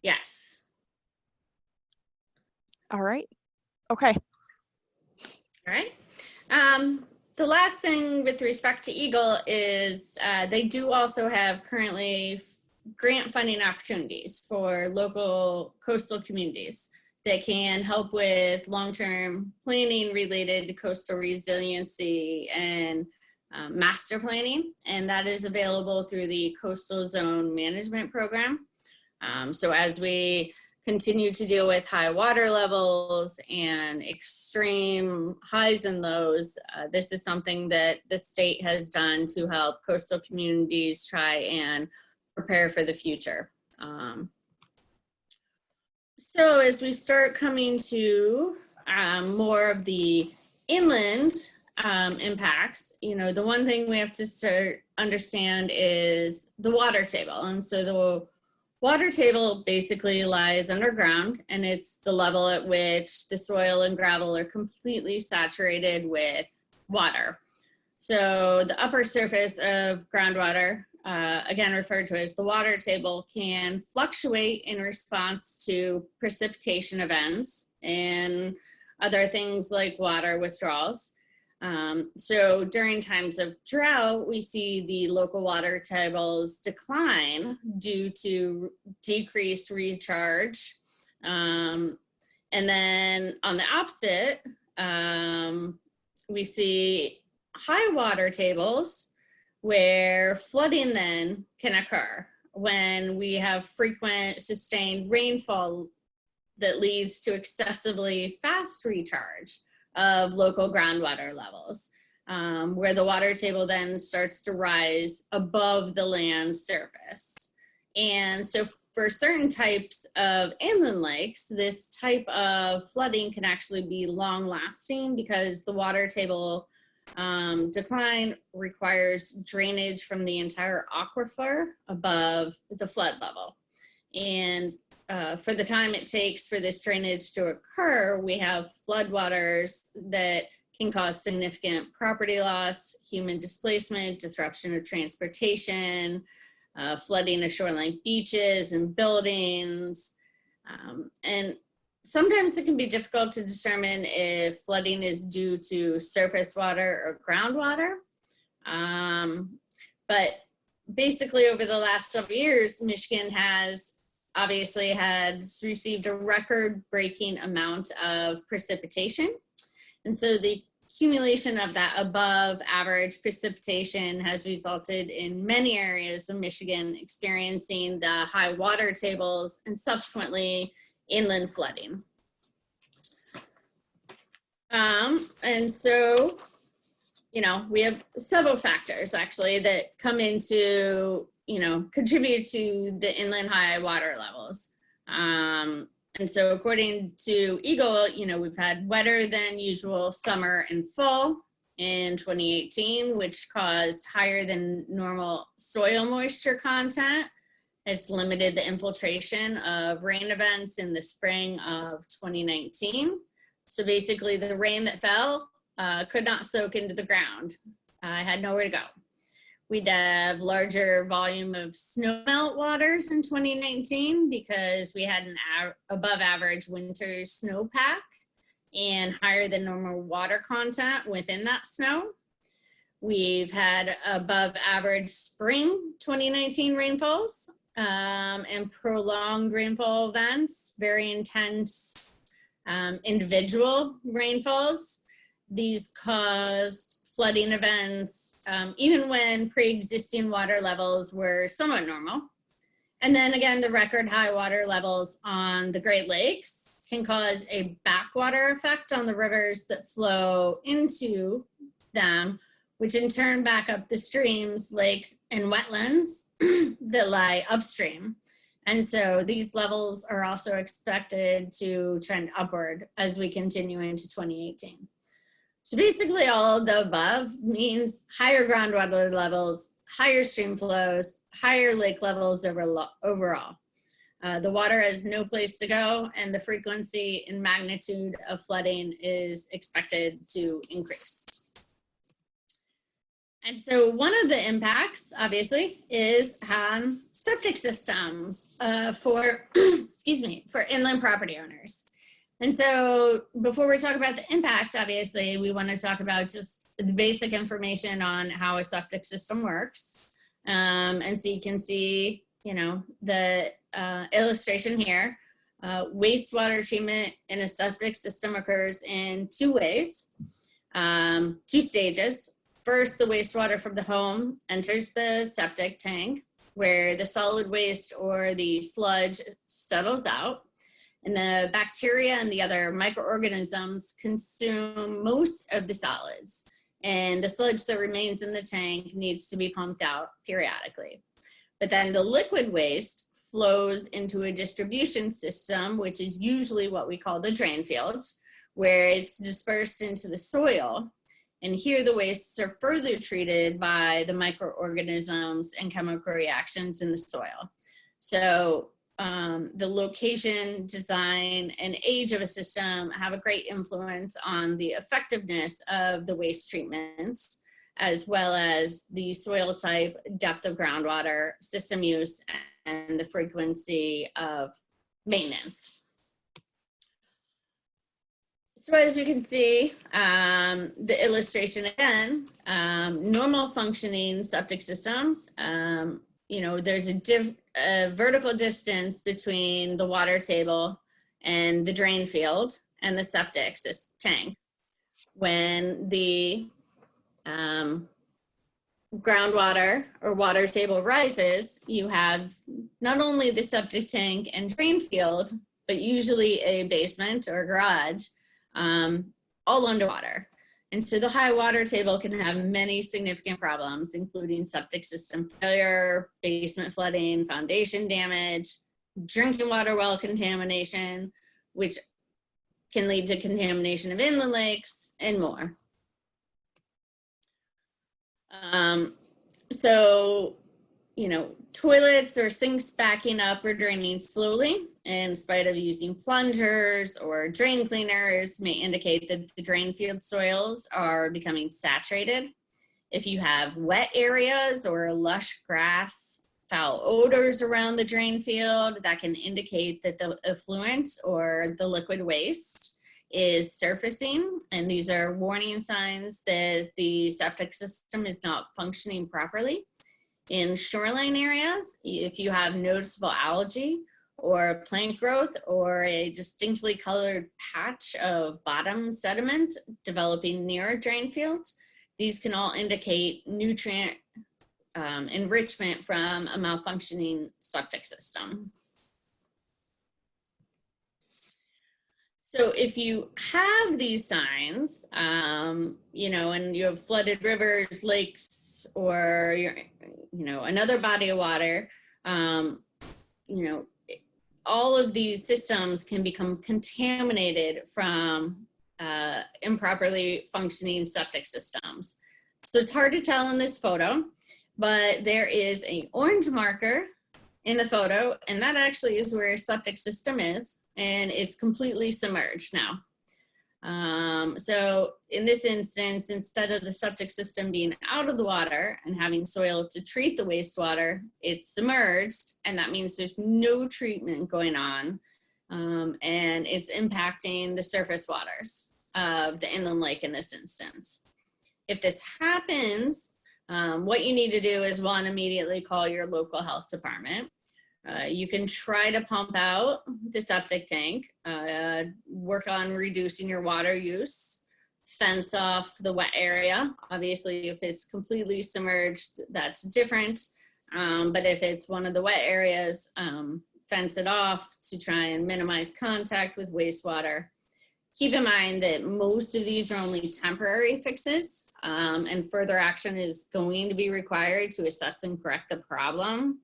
yes. All right. Okay. All right. The last thing with respect to Eagle is they do also have currently grant funding opportunities for local coastal communities that can help with long-term planning related to coastal resiliency and master planning, and that is available through the Coastal Zone Management Program. So as we continue to deal with high water levels and extreme highs and lows, this is something that the state has done to help coastal communities try and prepare for the future. So as we start coming to more of the inland impacts, the one thing we have to start understand is the water table. And so the water table basically lies underground, and it's the level at which the soil and gravel are completely saturated with water. So the upper surface of groundwater, again referred to as the water table, can fluctuate in response to precipitation events and other things like water withdrawals. So during times of drought, we see the local water tables decline due to decreased recharge. And then on the opposite, we see high water tables where flooding then can occur when we have frequent sustained rainfall that leads to excessively fast recharge of local groundwater levels, where the water table then starts to rise above the land surface. And so for certain types of inland lakes, this type of flooding can actually be long lasting because the water table decline requires drainage from the entire aquifer above the flood level. And for the time it takes for this drainage to occur, we have floodwaters that can cause significant property loss, human displacement, disruption of transportation, flooding of shoreline beaches and buildings. And sometimes it can be difficult to determine if flooding is due to surface water or groundwater. But basically over the last several years, Michigan has obviously received a record-breaking amount of precipitation. And so the accumulation of that above average precipitation has resulted in many areas of Michigan experiencing the high water tables and subsequently inland flooding. And so, you know, we have several factors actually that come into, you know, contribute to the inland high water levels. And so according to Eagle, you know, we've had wetter than usual summer and fall in 2018, which caused higher than normal soil moisture content. It's limited the infiltration of rain events in the spring of 2019. So basically the rain that fell could not soak into the ground. I had nowhere to go. We'd have larger volume of snowmelt waters in 2019 because we had an above average winter snowpack and higher than normal water content within that snow. We've had above average spring 2019 rainfalls and prolonged rainfall events, very intense individual rainfalls. These caused flooding events, even when pre-existing water levels were somewhat normal. And then again, the record high water levels on the Great Lakes can cause a backwater effect on the rivers that flow into them, which in turn back up the streams, lakes, and wetlands that lie upstream. And so these levels are also expected to trend upward as we continue into 2018. So basically all of the above means higher groundwater levels, higher stream flows, higher lake levels overall. The water has no place to go and the frequency and magnitude of flooding is expected to increase. And so one of the impacts obviously is on septic systems for, excuse me, for inland property owners. And so before we talk about the impact, obviously, we want to talk about just the basic information on how a septic system works. And so you can see, you know, the illustration here. Wastewater treatment in a septic system occurs in two ways, two stages. First, the wastewater from the home enters the septic tank where the solid waste or the sludge settles out. And the bacteria and the other microorganisms consume most of the solids. And the sludge that remains in the tank needs to be pumped out periodically. But then the liquid waste flows into a distribution system, which is usually what we call the drain fields, where it's dispersed into the soil. And here the wastes are further treated by the microorganisms and chemical reactions in the soil. So the location, design, and age of a system have a great influence on the effectiveness of the waste treatment, as well as the soil type, depth of groundwater, system use, and the frequency of maintenance. So as you can see, the illustration again, normal functioning septic systems, you know, there's a vertical distance between the water table and the drain field and the septic tank. When the groundwater or water table rises, you have not only the septic tank and drain field, but usually a basement or garage, all underwater. And so the high water table can have many significant problems, including septic system failure, basement flooding, foundation damage, drinking water well contamination, which can lead to contamination of inland lakes and more. So, you know, toilets or sinks backing up or draining slowly in spite of using plungers or drain cleaners may indicate that the drain field soils are becoming saturated. If you have wet areas or lush grass foul odors around the drain field that can indicate that the effluent or the liquid waste is surfacing. And these are warning signs that the septic system is not functioning properly. In shoreline areas, if you have noticeable algae or plant growth or a distinctly colored patch of bottom sediment developing near a drain field, these can all indicate nutrient enrichment from a malfunctioning septic system. So if you have these signs, you know, and you have flooded rivers, lakes, or another body of water, you know, all of these systems can become contaminated from improperly functioning septic systems. So it's hard to tell in this photo, but there is an orange marker in the photo, and that actually is where a septic system is, and it's completely submerged now. So in this instance, instead of the septic system being out of the water and having soil to treat the wastewater, it's submerged, and that means there's no treatment going on, and it's impacting the surface waters of the inland lake in this instance. If this happens, what you need to do is, one, immediately call your local health department. You can try to pump out the septic tank, work on reducing your water use, fence off the wet area. Obviously, if it's completely submerged, that's different. But if it's one of the wet areas, fence it off to try and minimize contact with wastewater. Keep in mind that most of these are only temporary fixes, and further action is going to be required to assess and correct the problem.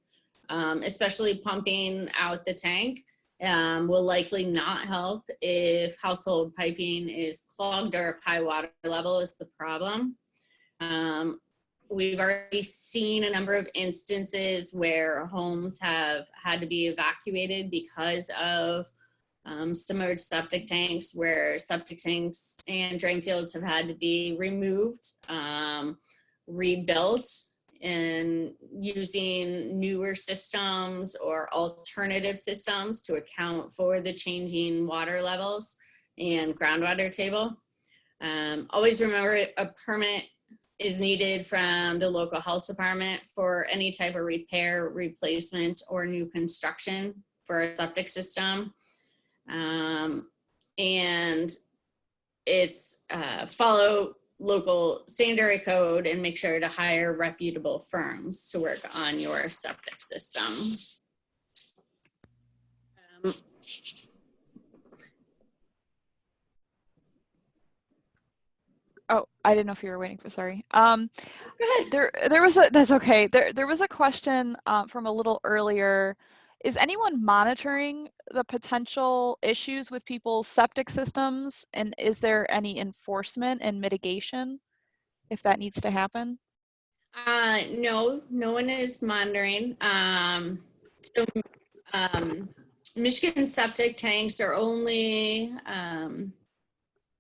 Especially pumping out the tank will likely not help if household piping is clogged or if high water level is the problem. We've already seen a number of instances where homes have had to be evacuated because of submerged septic tanks, where septic tanks and drain fields have had to be removed, rebuilt, and using newer systems or alternative systems to account for the changing water levels and groundwater table. Always remember, a permit is needed from the local health department for any type of repair, replacement, or new construction for a septic system. And it's follow local sanitary code and make sure to hire reputable firms to work on your septic system. Oh, I didn't know if you were waiting for, sorry. Go ahead. There was a, that's okay. There was a question from a little earlier. Is anyone monitoring the potential issues with people's septic systems? And is there any enforcement and mitigation if that needs to happen? No one is monitoring. Michigan septic tanks are only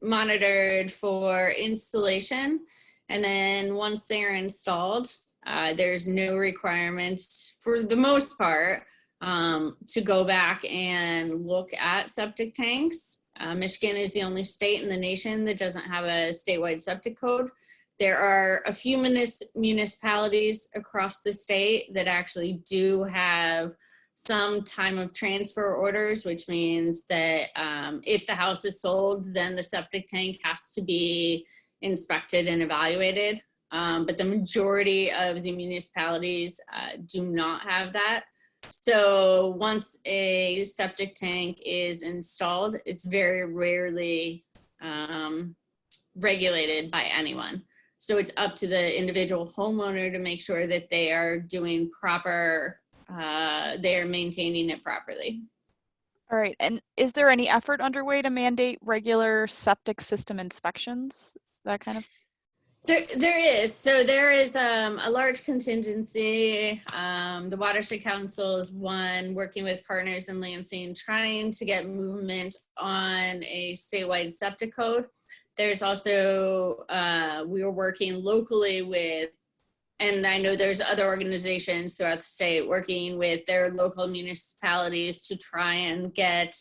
monitored for installation, and then once they're installed, there's no requirement for the most part to go back and look at septic tanks. Michigan is the only state in the nation that doesn't have a statewide septic code. There are a few municipalities across the state that actually do have some time of transfer orders, which means that if the house is sold, then the septic tank has to be inspected and evaluated. But the majority of the municipalities do not have that. So once a septic tank is installed, it's very rarely regulated by anyone. So it's up to the individual homeowner to make sure that they are doing proper, they are maintaining it properly. All right, and is there any effort underway to mandate regular septic system inspections, that kind of? There is. So there is a large contingency. The Watershed Council is one, working with partners in Lansing, trying to get movement on a statewide septic code. There's also, we were working locally with and I know there's other organizations throughout the state working with their local municipalities to try and get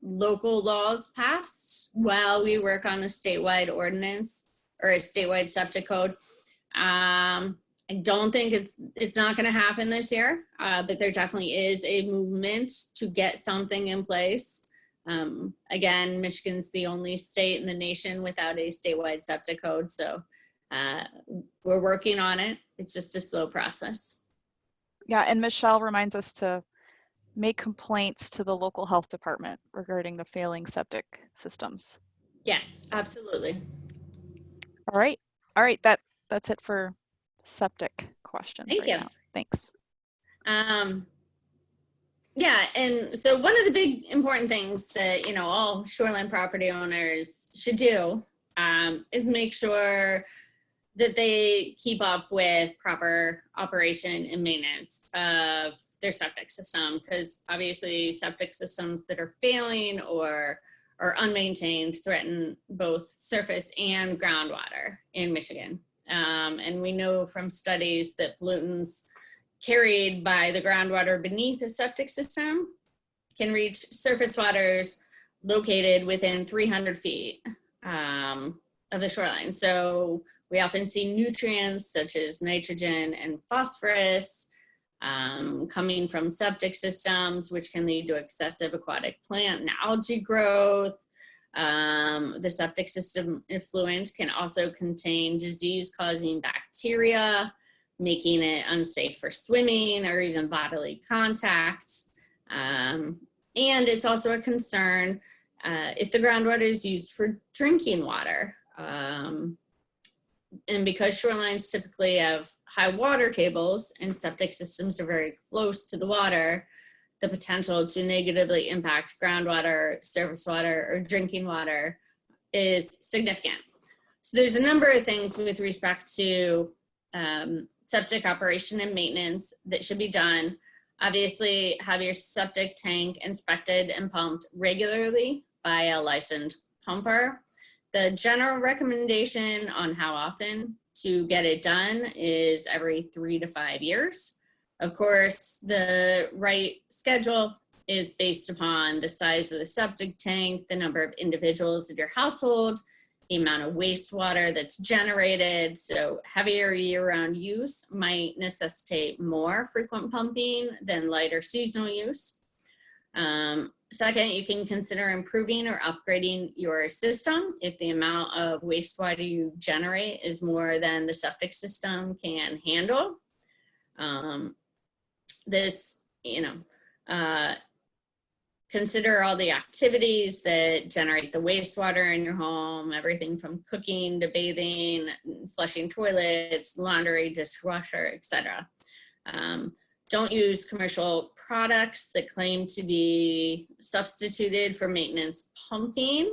local laws passed while we work on a statewide ordinance or a statewide septic code. I don't think it's not going to happen this year, but there definitely is a movement to get something in place. Again, Michigan's the only state in the nation without a statewide septic code, so we're working on it. It's just a slow process. Yeah, and Michelle reminds us to make complaints to the local health department regarding the failing septic systems. Yes, absolutely. All right, that's it for septic questions. Thank you. Now. Thanks. Yeah, and so one of the big important things that, you know, all shoreline property owners should do is make sure that they keep up with proper operation and maintenance of their septic system, because obviously septic systems that are failing or are unmaintained threaten both surface and groundwater in Michigan. And we know from studies that pollutants carried by the groundwater beneath a septic system can reach surface waters located within 300 feet of the shoreline. So we often see nutrients such as nitrogen and phosphorus coming from septic systems, which can lead to excessive aquatic plant and algae growth. The septic system effluent can also contain disease-causing bacteria, making it unsafe for swimming or even bodily contact. And it's also a concern if the groundwater is used for drinking water. And because shorelines typically have high water tables and septic systems are very close to the water, the potential to negatively impact groundwater, surface water, or drinking water is significant. So there's a number of things with respect to septic operation and maintenance that should be done. Obviously, have your septic tank inspected and pumped regularly by a licensed pumper. The general recommendation on how often to get it done is every 3 to 5 years. Of course, the right schedule is based upon the size of the septic tank, the number of individuals in your household, the amount of wastewater that's generated. So heavier year-round use might necessitate more frequent pumping than lighter seasonal use. Second, you can consider improving or upgrading your system if the amount of wastewater you generate is more than the septic system can handle. Consider all the activities that generate the wastewater in your home, everything from cooking to bathing, flushing toilets, laundry, dishwasher, etc. Don't use commercial products that claim to be substituted for maintenance pumping.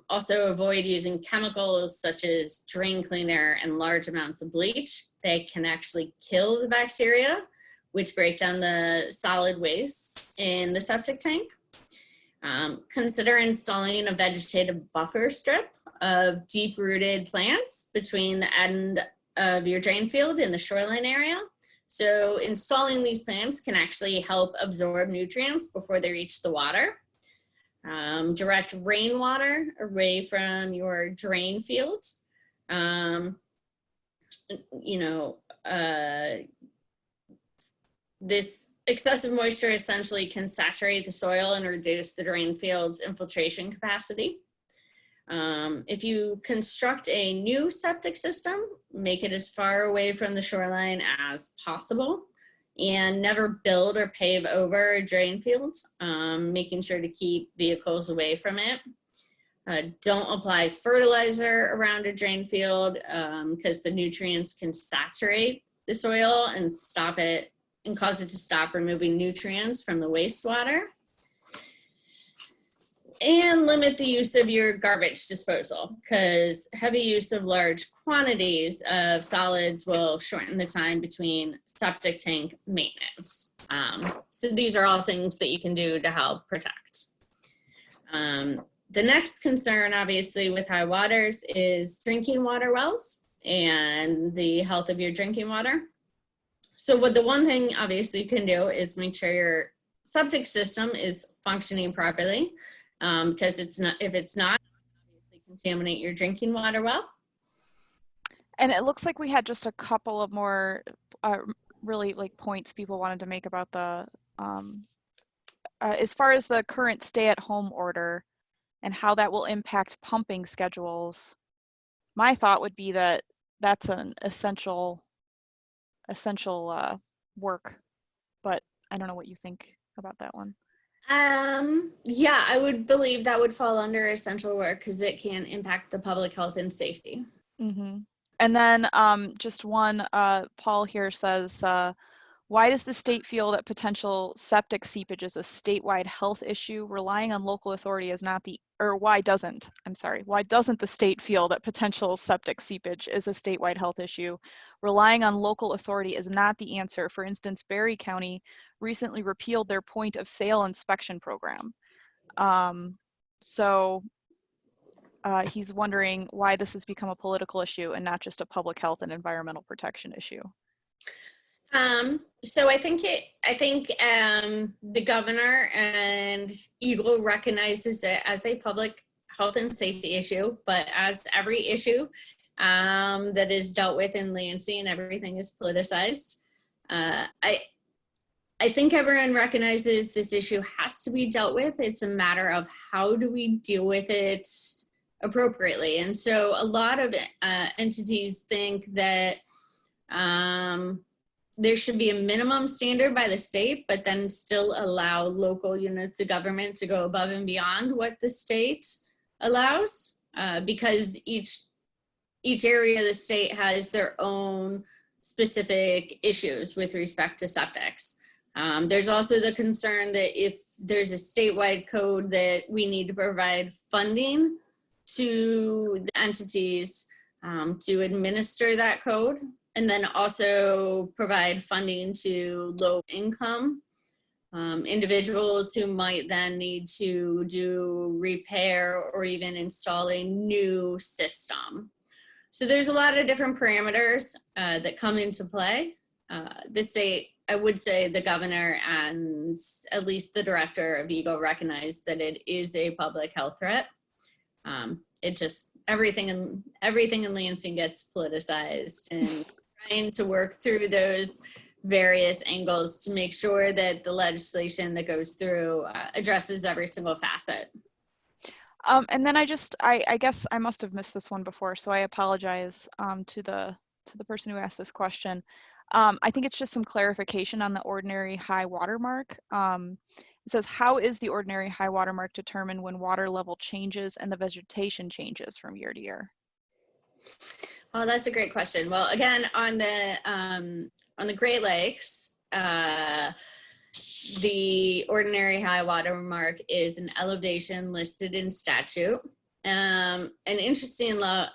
Also avoid using chemicals such as drain cleaner and large amounts of bleach. They can actually kill the bacteria, which break down the solid waste in the septic tank. Consider installing a vegetative buffer strip of deep-rooted plants between the end of your drain field and the shoreline area. So installing these plants can actually help absorb nutrients before they reach the water. Direct rainwater away from your drain field. This excessive moisture essentially can saturate the soil and reduce the drain field's infiltration capacity. If you construct a new septic system, make it as far away from the shoreline as possible, and never build or pave over a drain field, making sure to keep vehicles away from it. Don't apply fertilizer around a drain field because the nutrients can saturate the soil and stop it and cause it to stop removing nutrients from the wastewater. And limit the use of your garbage disposal, because heavy use of large quantities of solids will shorten the time between septic tank maintenance. So these are all things that you can do to help protect. The next concern, obviously, with high waters is drinking water wells. and the health of your drinking water. So what the one thing obviously you can do is make sure your septic system is functioning properly, because if it's not, obviously contaminate your drinking water well. And it looks like we had just a couple of more really like points people wanted to make about the as far as the current stay-at-home order and how that will impact pumping schedules. My thought would be that that's an essential work, but I don't know what you think about that one. Yeah, I would believe that would fall under essential work because it can impact the public health and safety. Mm-hmm. And then just one, Paul here says, why does the state feel that potential septic seepage is a statewide health issue? Relying on local authority is not the, or why doesn't the state feel that potential septic seepage is a statewide health issue? Relying on local authority is not the answer. For instance, Berry County recently repealed their point of sale inspection program. He's wondering why this has become a political issue and not just a public health and environmental protection issue. So I think the governor and Eagle recognizes it as a public health and safety issue, but as every issue that is dealt with in Lansing, everything is politicized. I think everyone recognizes this issue has to be dealt with. It's a matter of how do we deal with it appropriately. And so a lot of entities think that there should be a minimum standard by the state, but then still allow local units of government to go above and beyond what the state allows, because each area of the state has their own specific issues with respect to septics. There's also the concern that if there's a statewide code that we need to provide funding to the entities to administer that code, and then also provide funding to low income individuals who might then need to do repair or even install a new system. So there's a lot of different parameters that come into play. The state, I would say the governor and at least the director of Eagle recognize that it is a public health threat. It just, everything in Lansing gets politicized, and trying to work through those various angles to make sure that the legislation that goes through addresses every single facet. And then I guess I must have missed this one before, so I apologize to the person who asked this question. I think it's just some clarification on the ordinary high water mark. It says, how is the ordinary high water mark determined when water level changes and the vegetation changes from year to year? Well, that's a great question. Well, again, on the Great Lakes, the ordinary high water mark is an elevation listed in statute. And interestingly,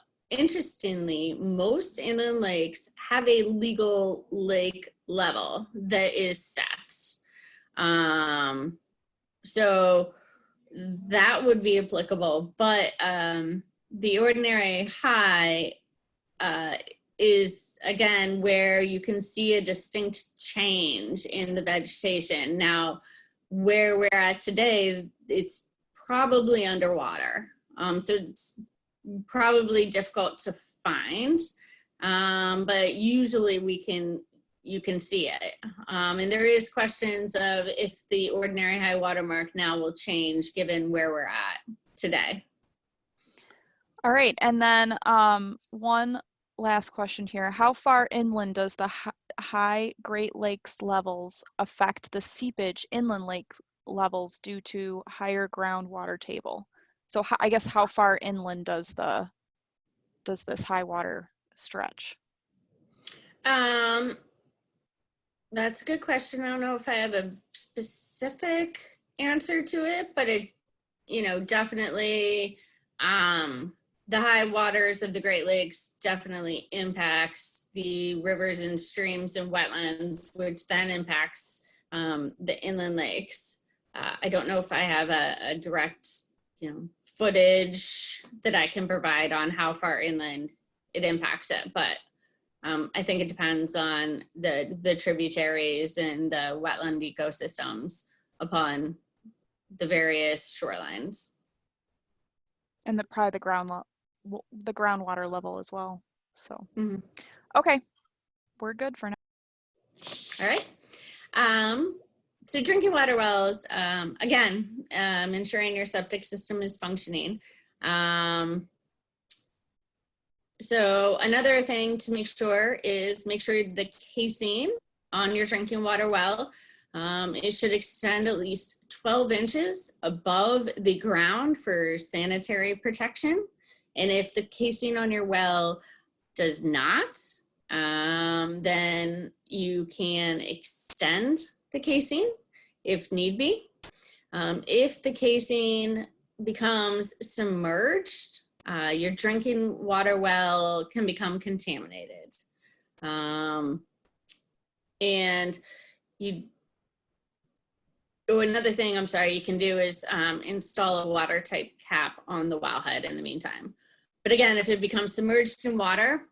most inland lakes have a legal lake level that is set. So that would be applicable, but the ordinary high is again where you can see a distinct change in the vegetation. Now, where we're at today, it's probably underwater. So it's probably difficult to find, but usually you can see it. And there is questions of if the ordinary high water mark now will change given where we're at today. All right, and then one last question here. How far inland does the high Great Lakes levels affect the seepage inland lake levels due to higher groundwater table? So I guess how far inland does this high water stretch? That's a good question. I don't know if I have a specific answer to it, but it, definitely, the high waters of the Great Lakes definitely impacts the rivers and streams and wetlands, which then impacts the inland lakes. I don't know if I have a direct, footage that I can provide on how far inland it impacts it. But I think it depends on the tributaries and the wetland ecosystems upon the various shorelines. And probably the groundwater level as well. So, Mm-hmm. Okay, we're good for now. All right. So drinking water wells, again, ensuring your septic system is functioning. So another thing to make sure the casing on your drinking water well, it should extend at least 12 inches above the ground for sanitary protection. And if the casing on your well does not, then you can extend the casing if need be. If the casing becomes submerged, your drinking water well can become contaminated. And another thing, you can do is install a water type cap on the wellhead in the meantime. But again, if it becomes submerged in water,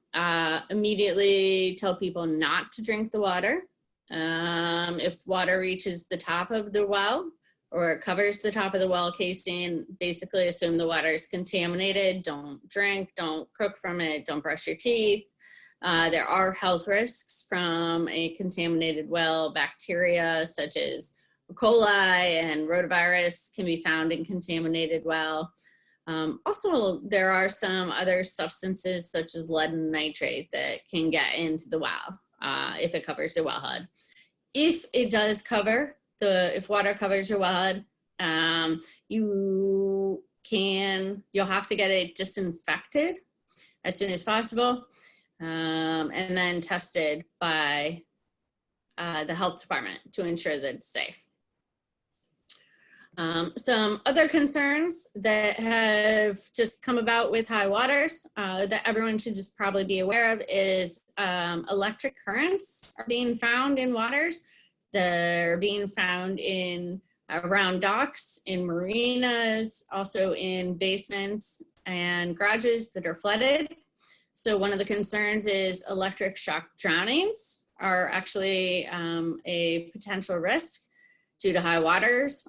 immediately tell people not to drink the water. If water reaches the top of the well or covers the top of the well casing, basically assume the water is contaminated. Don't drink, don't cook from it, don't brush your teeth. There are health risks from a contaminated well. Bacteria such as E. coli and rotavirus can be found in contaminated well. Also, there are some other substances such as lead and nitrate that can get into the well if it covers the wellhead. If it does if water covers your wellhead, you'll have to get it disinfected as soon as possible, and then tested by the health department to ensure that it's safe. Some other concerns that have just come about with high waters that everyone should just probably be aware of is electric currents are being found in waters. They're being found around docks, in marinas, also in basements and garages that are flooded. So one of the concerns is electric shock drownings are actually a potential risk due to high waters.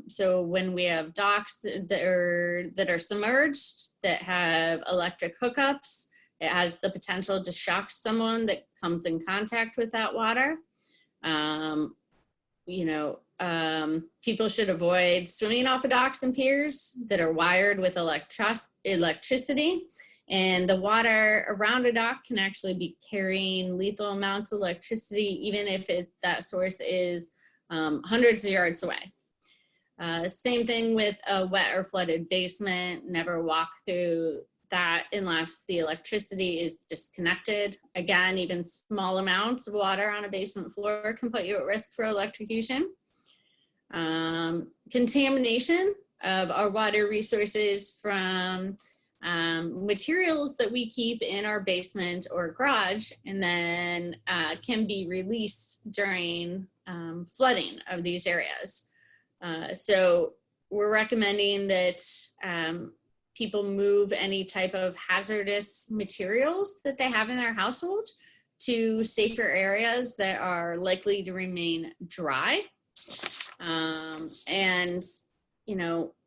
So when we have docks that are submerged, that have electric hookups, it has the potential to shock someone that comes in contact with that water. People should avoid swimming off of docks and piers that are wired with electricity. And the water around a dock can actually be carrying lethal amounts of electricity, even if that source is hundreds of yards away. Same thing with a wet or flooded basement. Never walk through that unless the electricity is disconnected. Again, even small amounts of water on a basement floor can put you at risk for electrocution. Contamination of our water resources from materials that we keep in our basement or garage, and then can be released during flooding of these areas. So we're recommending that people move any type of hazardous materials that they have in their household to safer areas that are likely to remain dry. And,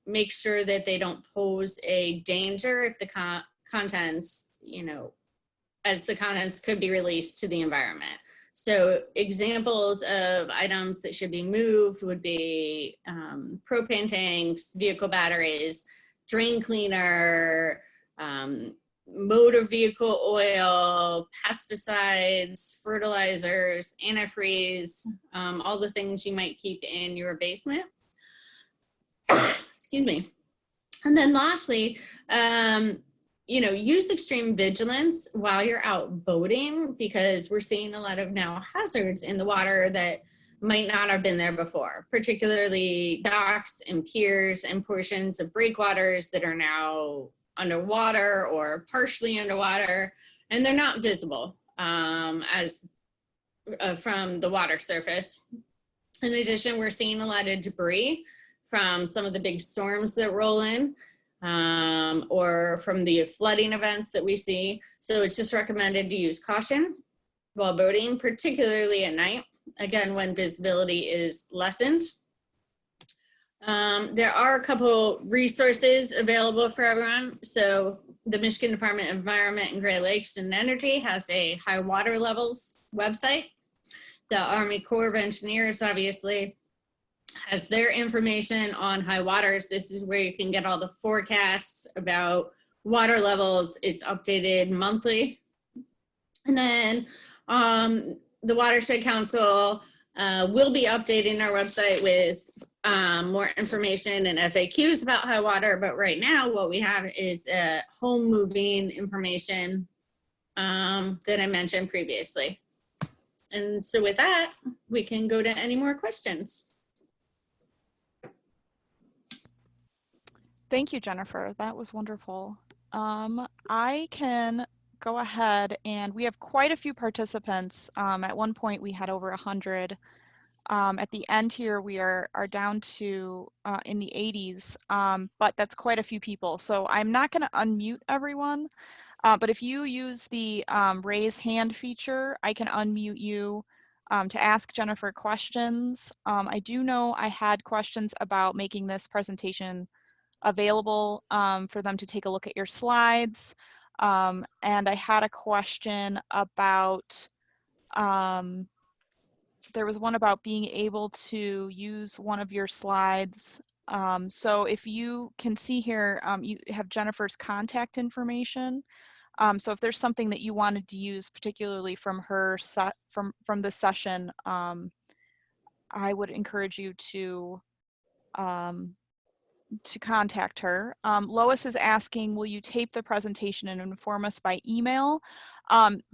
make sure that they don't pose a danger if the contents, as the contents could be released to the environment. So examples of items that should be moved would be propane tanks, vehicle batteries, drain cleaner, motor vehicle oil, pesticides, fertilizers, antifreeze, all the things you might keep in your basement. Excuse me. And then lastly, use extreme vigilance while you're out boating, because we're seeing a lot of now hazards in the water that might not have been there before, particularly docks and piers and portions of breakwaters that are now underwater or partially underwater, and they're not visible as from the water surface. In addition, we're seeing a lot of debris from some of the big storms that roll in. or from the flooding events that we see. So it's just recommended to use caution while boating, particularly at night, again, when visibility is lessened. There are a couple resources available for everyone. So the Michigan Department of Environment and Great Lakes and Energy has a high water levels website. The Army Corps of Engineers obviously has their information on high waters. This is where you can get all the forecasts about water levels. It's updated monthly. And then the Watershed Council will be updating our website with more information and FAQs about high water. But right now what we have is home moving information that I mentioned previously. And so with that, we can go to any more questions. Thank you, Jennifer. That was wonderful. I can go ahead, and we have quite a few participants. At one point we had over 100. At the end here we are down to in the 80s, but that's quite a few people. So I'm not going to unmute everyone, but if you use the raise hand feature, I can unmute you to ask Jennifer questions. I do know I had questions about making this presentation available for them to take a look at your slides. And I had a question about, there was one about being able to use one of your slides. So if you can see here, you have Jennifer's contact information. So if there's something that you wanted to use, particularly from her from the session, I would encourage you to contact her. Lois is asking, will you tape the presentation and inform us by email?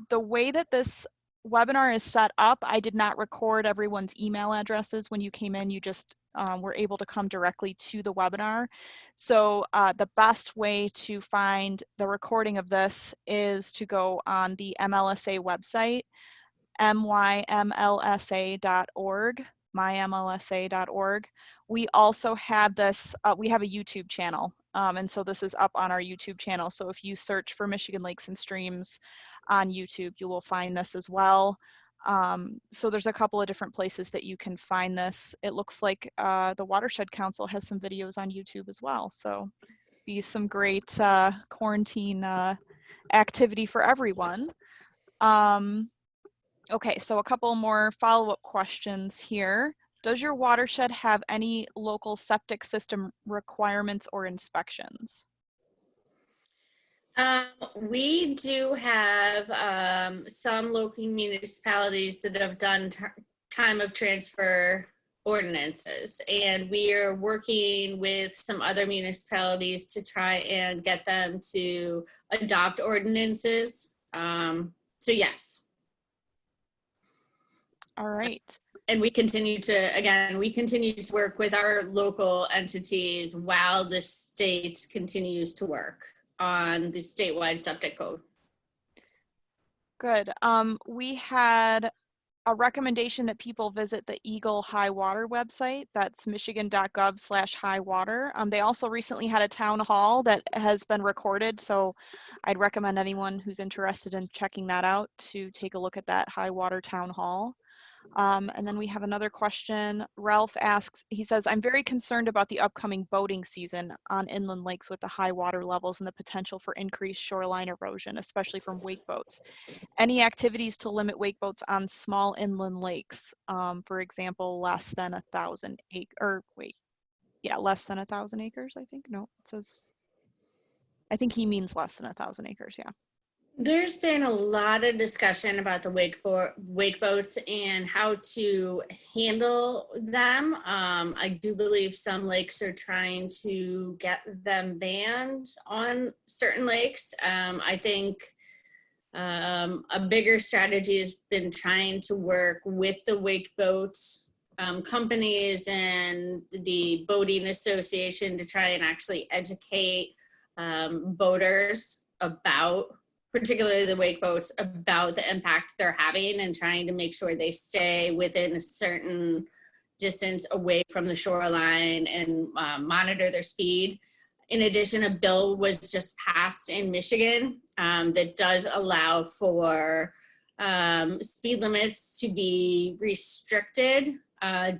The way that this webinar is set up, I did not record everyone's email addresses when you came in. You just were able to come directly to the webinar. So the best way to find the recording of this is to go on the MLSA website, mymlsa.org. mymlsa.org. We also have this, we have a YouTube channel, and so this is up on our YouTube channel. So if you search for Michigan Lakes and Streams on YouTube, you will find this as well. So there's a couple of different places that you can find this. It looks like the Watershed Council has some videos on YouTube as well. So be some great quarantine activity for everyone. Okay, so a couple more follow-up questions here. Does your watershed have any local septic system requirements or inspections? We do have some local municipalities that have done time of transfer ordinances, and we are working with some other municipalities to try and get them to adopt ordinances. So yes. All right. And we continue to work with our local entities while the state continues to work on the statewide septic code. Good. We had a recommendation that people visit the Eagle High Water website. That's michigan.gov/high water. They also recently had a town hall that has been recorded, so I'd recommend anyone who's interested in checking that out to take a look at that high water town hall. And then we have another question. Ralph asks, he says, I'm very concerned about the upcoming boating season on inland lakes with the high water levels and the potential for increased shoreline erosion, especially from wake boats. Any activities to limit wake boats on small inland lakes? For example, less than 1,000 acres, or wait, yeah, less than 1,000 acres, I think. No, it says, I think he means less than 1,000 acres, yeah. There's been a lot of discussion about the wake boats and how to handle them. I do believe some lakes are trying to get them banned on certain lakes. I think a bigger strategy has been trying to work with the wake boat companies and the boating association to try and actually educate boaters about, particularly the wake boats, about the impact they're having and trying to make sure they stay within a certain distance away from the shoreline and monitor their speed. In addition, a bill was just passed in Michigan that does allow for speed limits to be restricted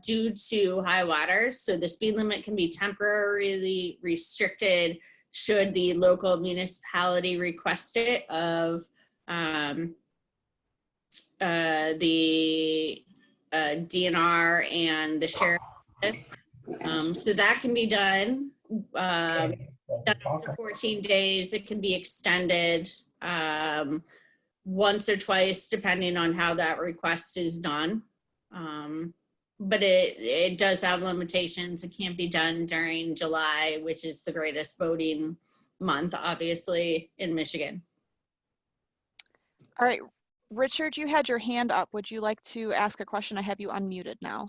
due to high waters. So the speed limit can be temporarily restricted should the local municipality request it of the DNR and the sheriff. So that can be done up to 14 days. It can be extended once or twice, depending on how that request is done. But it does have limitations. It can't be done during July, which is the greatest boating month, obviously, in Michigan. All right, Richard, you had your hand up. Would you like to ask a question? I have you unmuted now.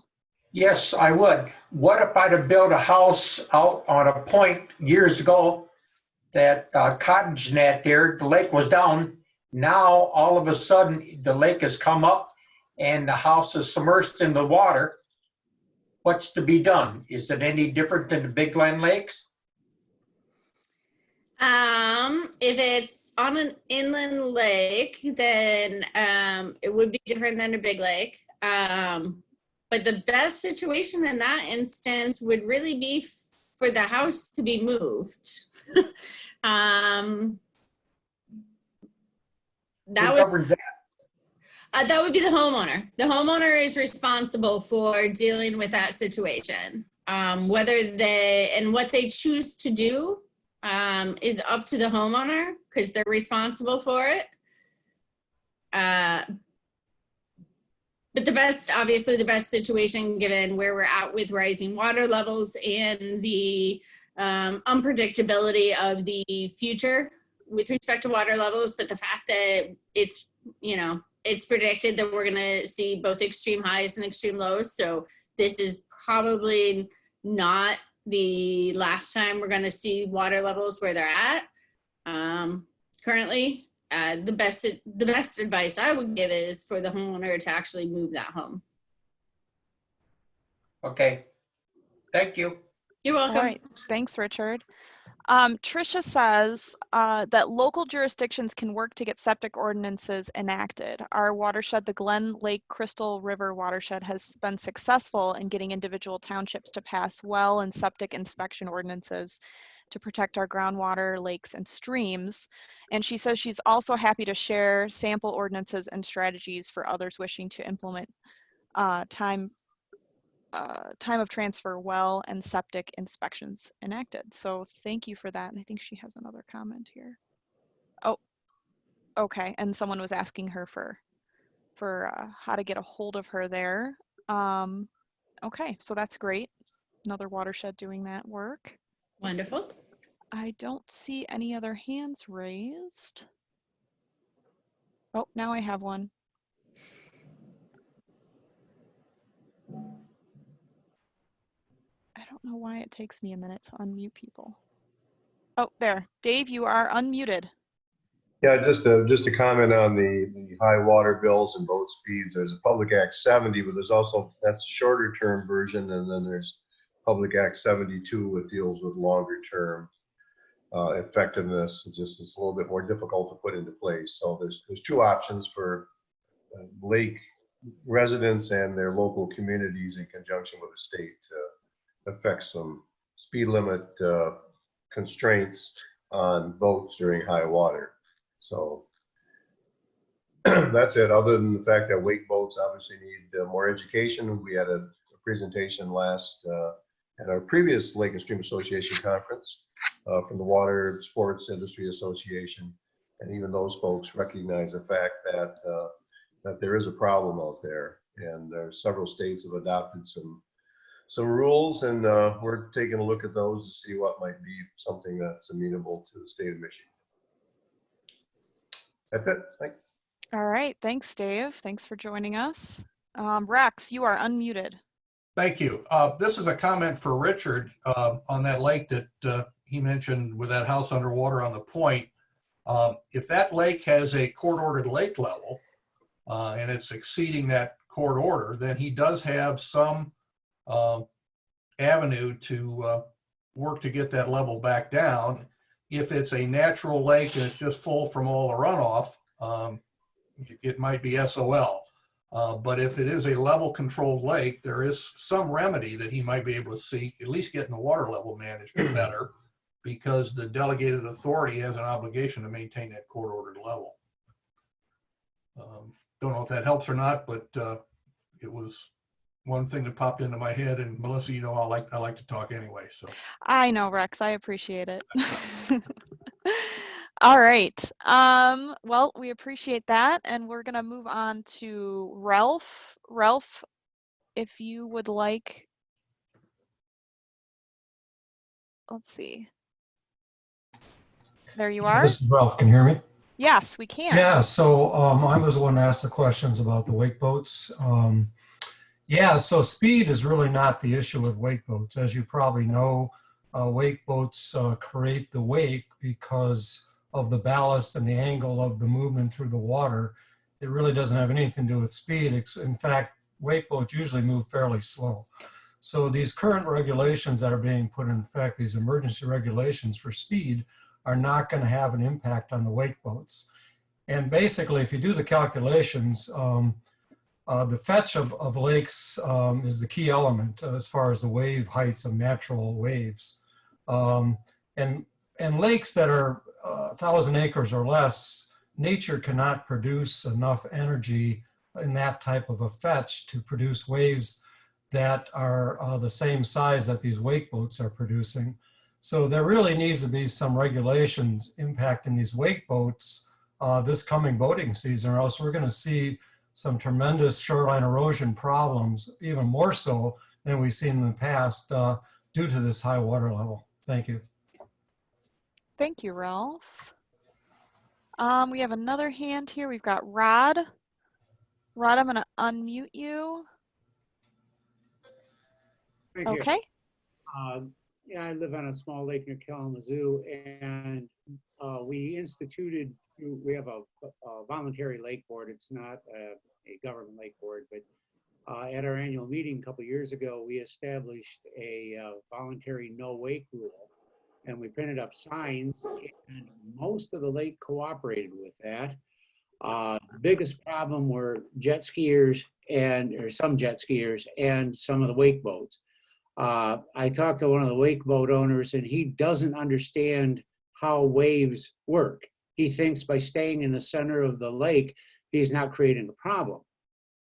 Yes, I would. What if I'd have built a house out on a point years ago, that cottage net there, the lake was down. Now, all of a sudden, the lake has come up and the house is submerged in the water. What's to be done? Is it any different than the big land lakes? If it's on an inland lake, then it would be different than a big lake. But the best situation in that instance would really be for the house to be moved. That would be the homeowner. The homeowner is responsible for dealing with that situation. Whether they and what they choose to do is up to the homeowner because they're responsible for it. But obviously the best situation given where we're at with rising water levels and the unpredictability of the future with respect to water levels, but the fact that it's predicted that we're gonna see both extreme highs and extreme lows. So this is probably not the last time we're gonna see water levels where they're at currently. The best advice I would give is for the homeowner to actually move that home. Okay, thank you. You're welcome. All right, thanks, Richard. Tricia says that local jurisdictions can work to get septic ordinances enacted. Our watershed, the Glen Lake Crystal River watershed, has been successful in getting individual townships to pass well and septic inspection ordinances to protect our groundwater, lakes, and streams. And she says she's also happy to share sample ordinances and strategies for others wishing to implement time of transfer well and septic inspections enacted. So thank you for that. And I think she has another comment here. Oh, okay. And someone was asking her for how to get a hold of her there. Okay, so that's great. Another watershed doing that work. Wonderful. I don't see any other hands raised. Oh, now I have one. I don't know why it takes me a minute to unmute people. Oh, there. Dave, you are unmuted. Yeah, just a comment on the high water bills and boat speeds. There's a Public Act 70, but there's also, that's a shorter term version, and then there's Public Act 72, which deals with longer term effectiveness. It's a little bit more difficult to put into place. So there's two options for lake residents and their local communities in conjunction with the state to affect some speed limit constraints on boats during high water. So that's it, other than the fact that wake boats obviously need more education. We had a presentation last at our previous Lake and Stream Association conference from the Water Sports Industry Association, and even those folks recognize the fact that that there is a problem out there, and there's several states have adopted some rules, and we're taking a look at those to see what might be something that's amenable to the state of Michigan. That's it. Thanks. All right. Thanks, Dave. Thanks for joining us. Rex, you are unmuted. Thank you. This is a comment for Richard on that lake that he mentioned with that house underwater on the point. If that lake has a court-ordered lake level and it's exceeding that court order, then he does have some avenue to work to get that level back down. If it's a natural lake and it's just full from all the runoff, it might be SOL. But if it is a level controlled lake, there is some remedy that he might be able to seek, at least getting the water level management better, because the delegated authority has an obligation to maintain that court ordered level. Don't know if that helps or not, but it was one thing that popped into my head. And Melissa, you know, I like to talk anyway. So I know, Rex. I appreciate it. All right. Well, we appreciate that, and we're gonna move on to Ralph. Ralph, if you would like, let's see. There you are. This is Ralph. Can you hear me? Yes, we can. Yeah. So I was the one to ask the questions about the wake boats. Yeah. So speed is really not the issue with wake boats, as you probably know. Wake boats create the wake because of the ballast and the angle of the movement through the water. It really doesn't have anything to do with speed. In fact, wake boats usually move fairly slow. So these current regulations that are being put in effect, these emergency regulations for speed, are not going to have an impact on the wake boats. And basically, if you do the calculations, the fetch of lakes is the key element as far as the wave heights of natural waves. And lakes that are 1,000 acres or less, nature cannot produce enough energy in that type of a fetch to produce waves that are the same size that these wake boats are producing. So there really needs to be some regulations impacting these wake boats this coming boating season, or else we're going to see some tremendous shoreline erosion problems, even more so than we've seen in the past due to this high water level. Thank you. Thank you, Ralph. We have another hand here. We've got Rod. Rod, I'm going to unmute you. Thank you. Okay. Yeah, I live on a small lake near Kalamazoo, and we instituted, we have a voluntary lake board. It's not a government lake board, but at our annual meeting a couple years ago, we established a voluntary no wake rule, and we printed up signs, and most of the lake cooperated with that. Biggest problem were jet skiers or some jet skiers and some of the wake boats. I talked to one of the wake boat owners, and he doesn't understand how waves work. He thinks by staying in the center of the lake, he's not creating a problem.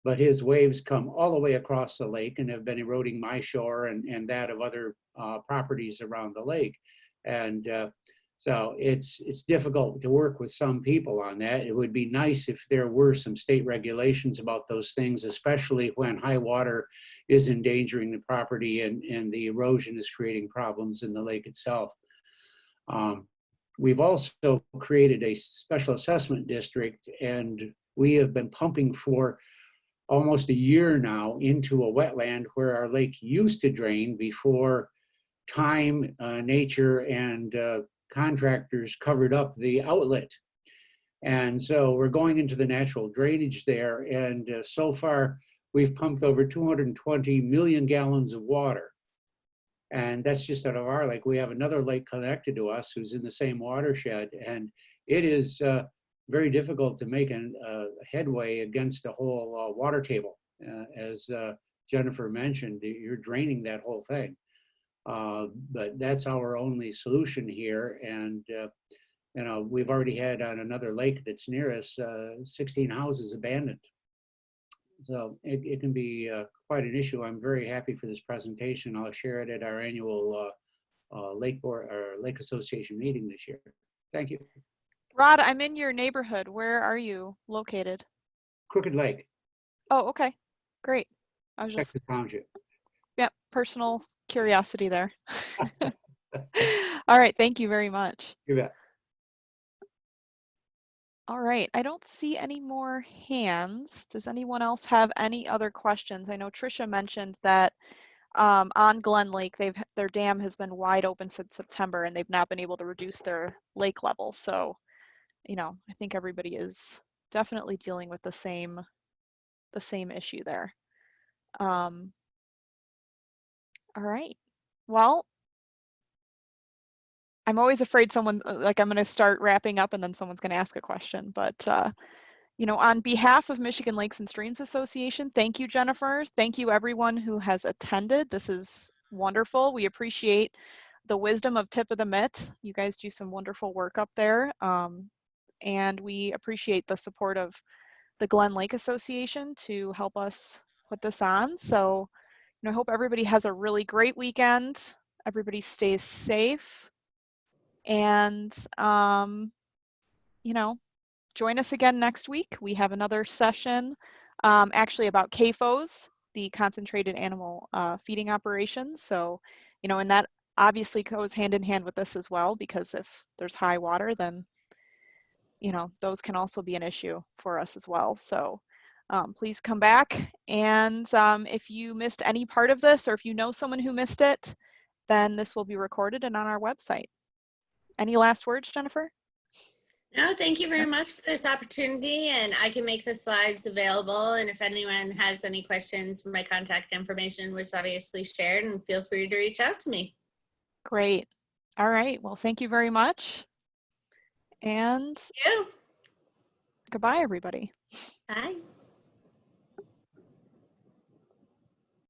But his waves come all the way across the lake and have been eroding my shore and that of other properties around the lake. And so it's difficult to work with some people on that. It would be nice if there were some state regulations about those things, especially when high water is endangering the property and the erosion is creating problems in the lake itself. We've also created a special assessment district, and we have been pumping for almost a year now into a wetland where our lake used to drain before time, nature, and contractors covered up the outlet. And so we're going into the natural drainage there, and so far we've pumped over 220 million gallons of water. And that's just out of our lake. We have another lake connected to us who's in the same watershed, and it is very difficult to make a headway against the whole water table. As Jennifer mentioned, you're draining that whole thing. But that's our only solution here. And, you know, we've already had on another lake that's near us, 16 houses abandoned. So it can be quite an issue. I'm very happy for this presentation. I'll share it at our annual Lake Board or Lake Association meeting this year. Thank you. Rod, I'm in your neighborhood. Where are you located? Crooked Lake. Oh, okay. Great. I was just, Texas Township. yeah, personal curiosity there. All right. Thank you very much. You bet. All right. I don't see any more hands. Does anyone else have any other questions? I know Tricia mentioned that on Glen Lake, their dam has been wide open since September, and they've not been able to reduce their lake level. So, you know, I think everybody is definitely dealing with the same issue there. All right. Well, I'm always afraid someone, like I'm going to start wrapping up and then someone's going to ask a question. But, you know, on behalf of Michigan Lakes and Streams Association, thank you, Jennifer. Thank you, everyone who has attended. This is wonderful. We appreciate the wisdom of Tip of the Mitt. You guys do some wonderful work up there. And we appreciate the support of the Glen Lake Association to help us put this on. So, you know, I hope everybody has a really great weekend. Everybody stays safe. And, you know, join us again next week. We have another session actually about CAFOs, the concentrated animal feeding operations. So, you know, and that obviously goes hand in hand with this as well, because if there's high water, then, you know, those can also be an issue for us as well. So please come back. And if you missed any part of this, or if you know someone who missed it, then this will be recorded and on our website. Any last words, Jennifer? No, thank you very much for this opportunity, and I can make the slides available. And if anyone has any questions, my contact information was obviously shared, and feel free to reach out to me. Great. All right. Well, thank you very much. And Thank you. goodbye, everybody. Bye.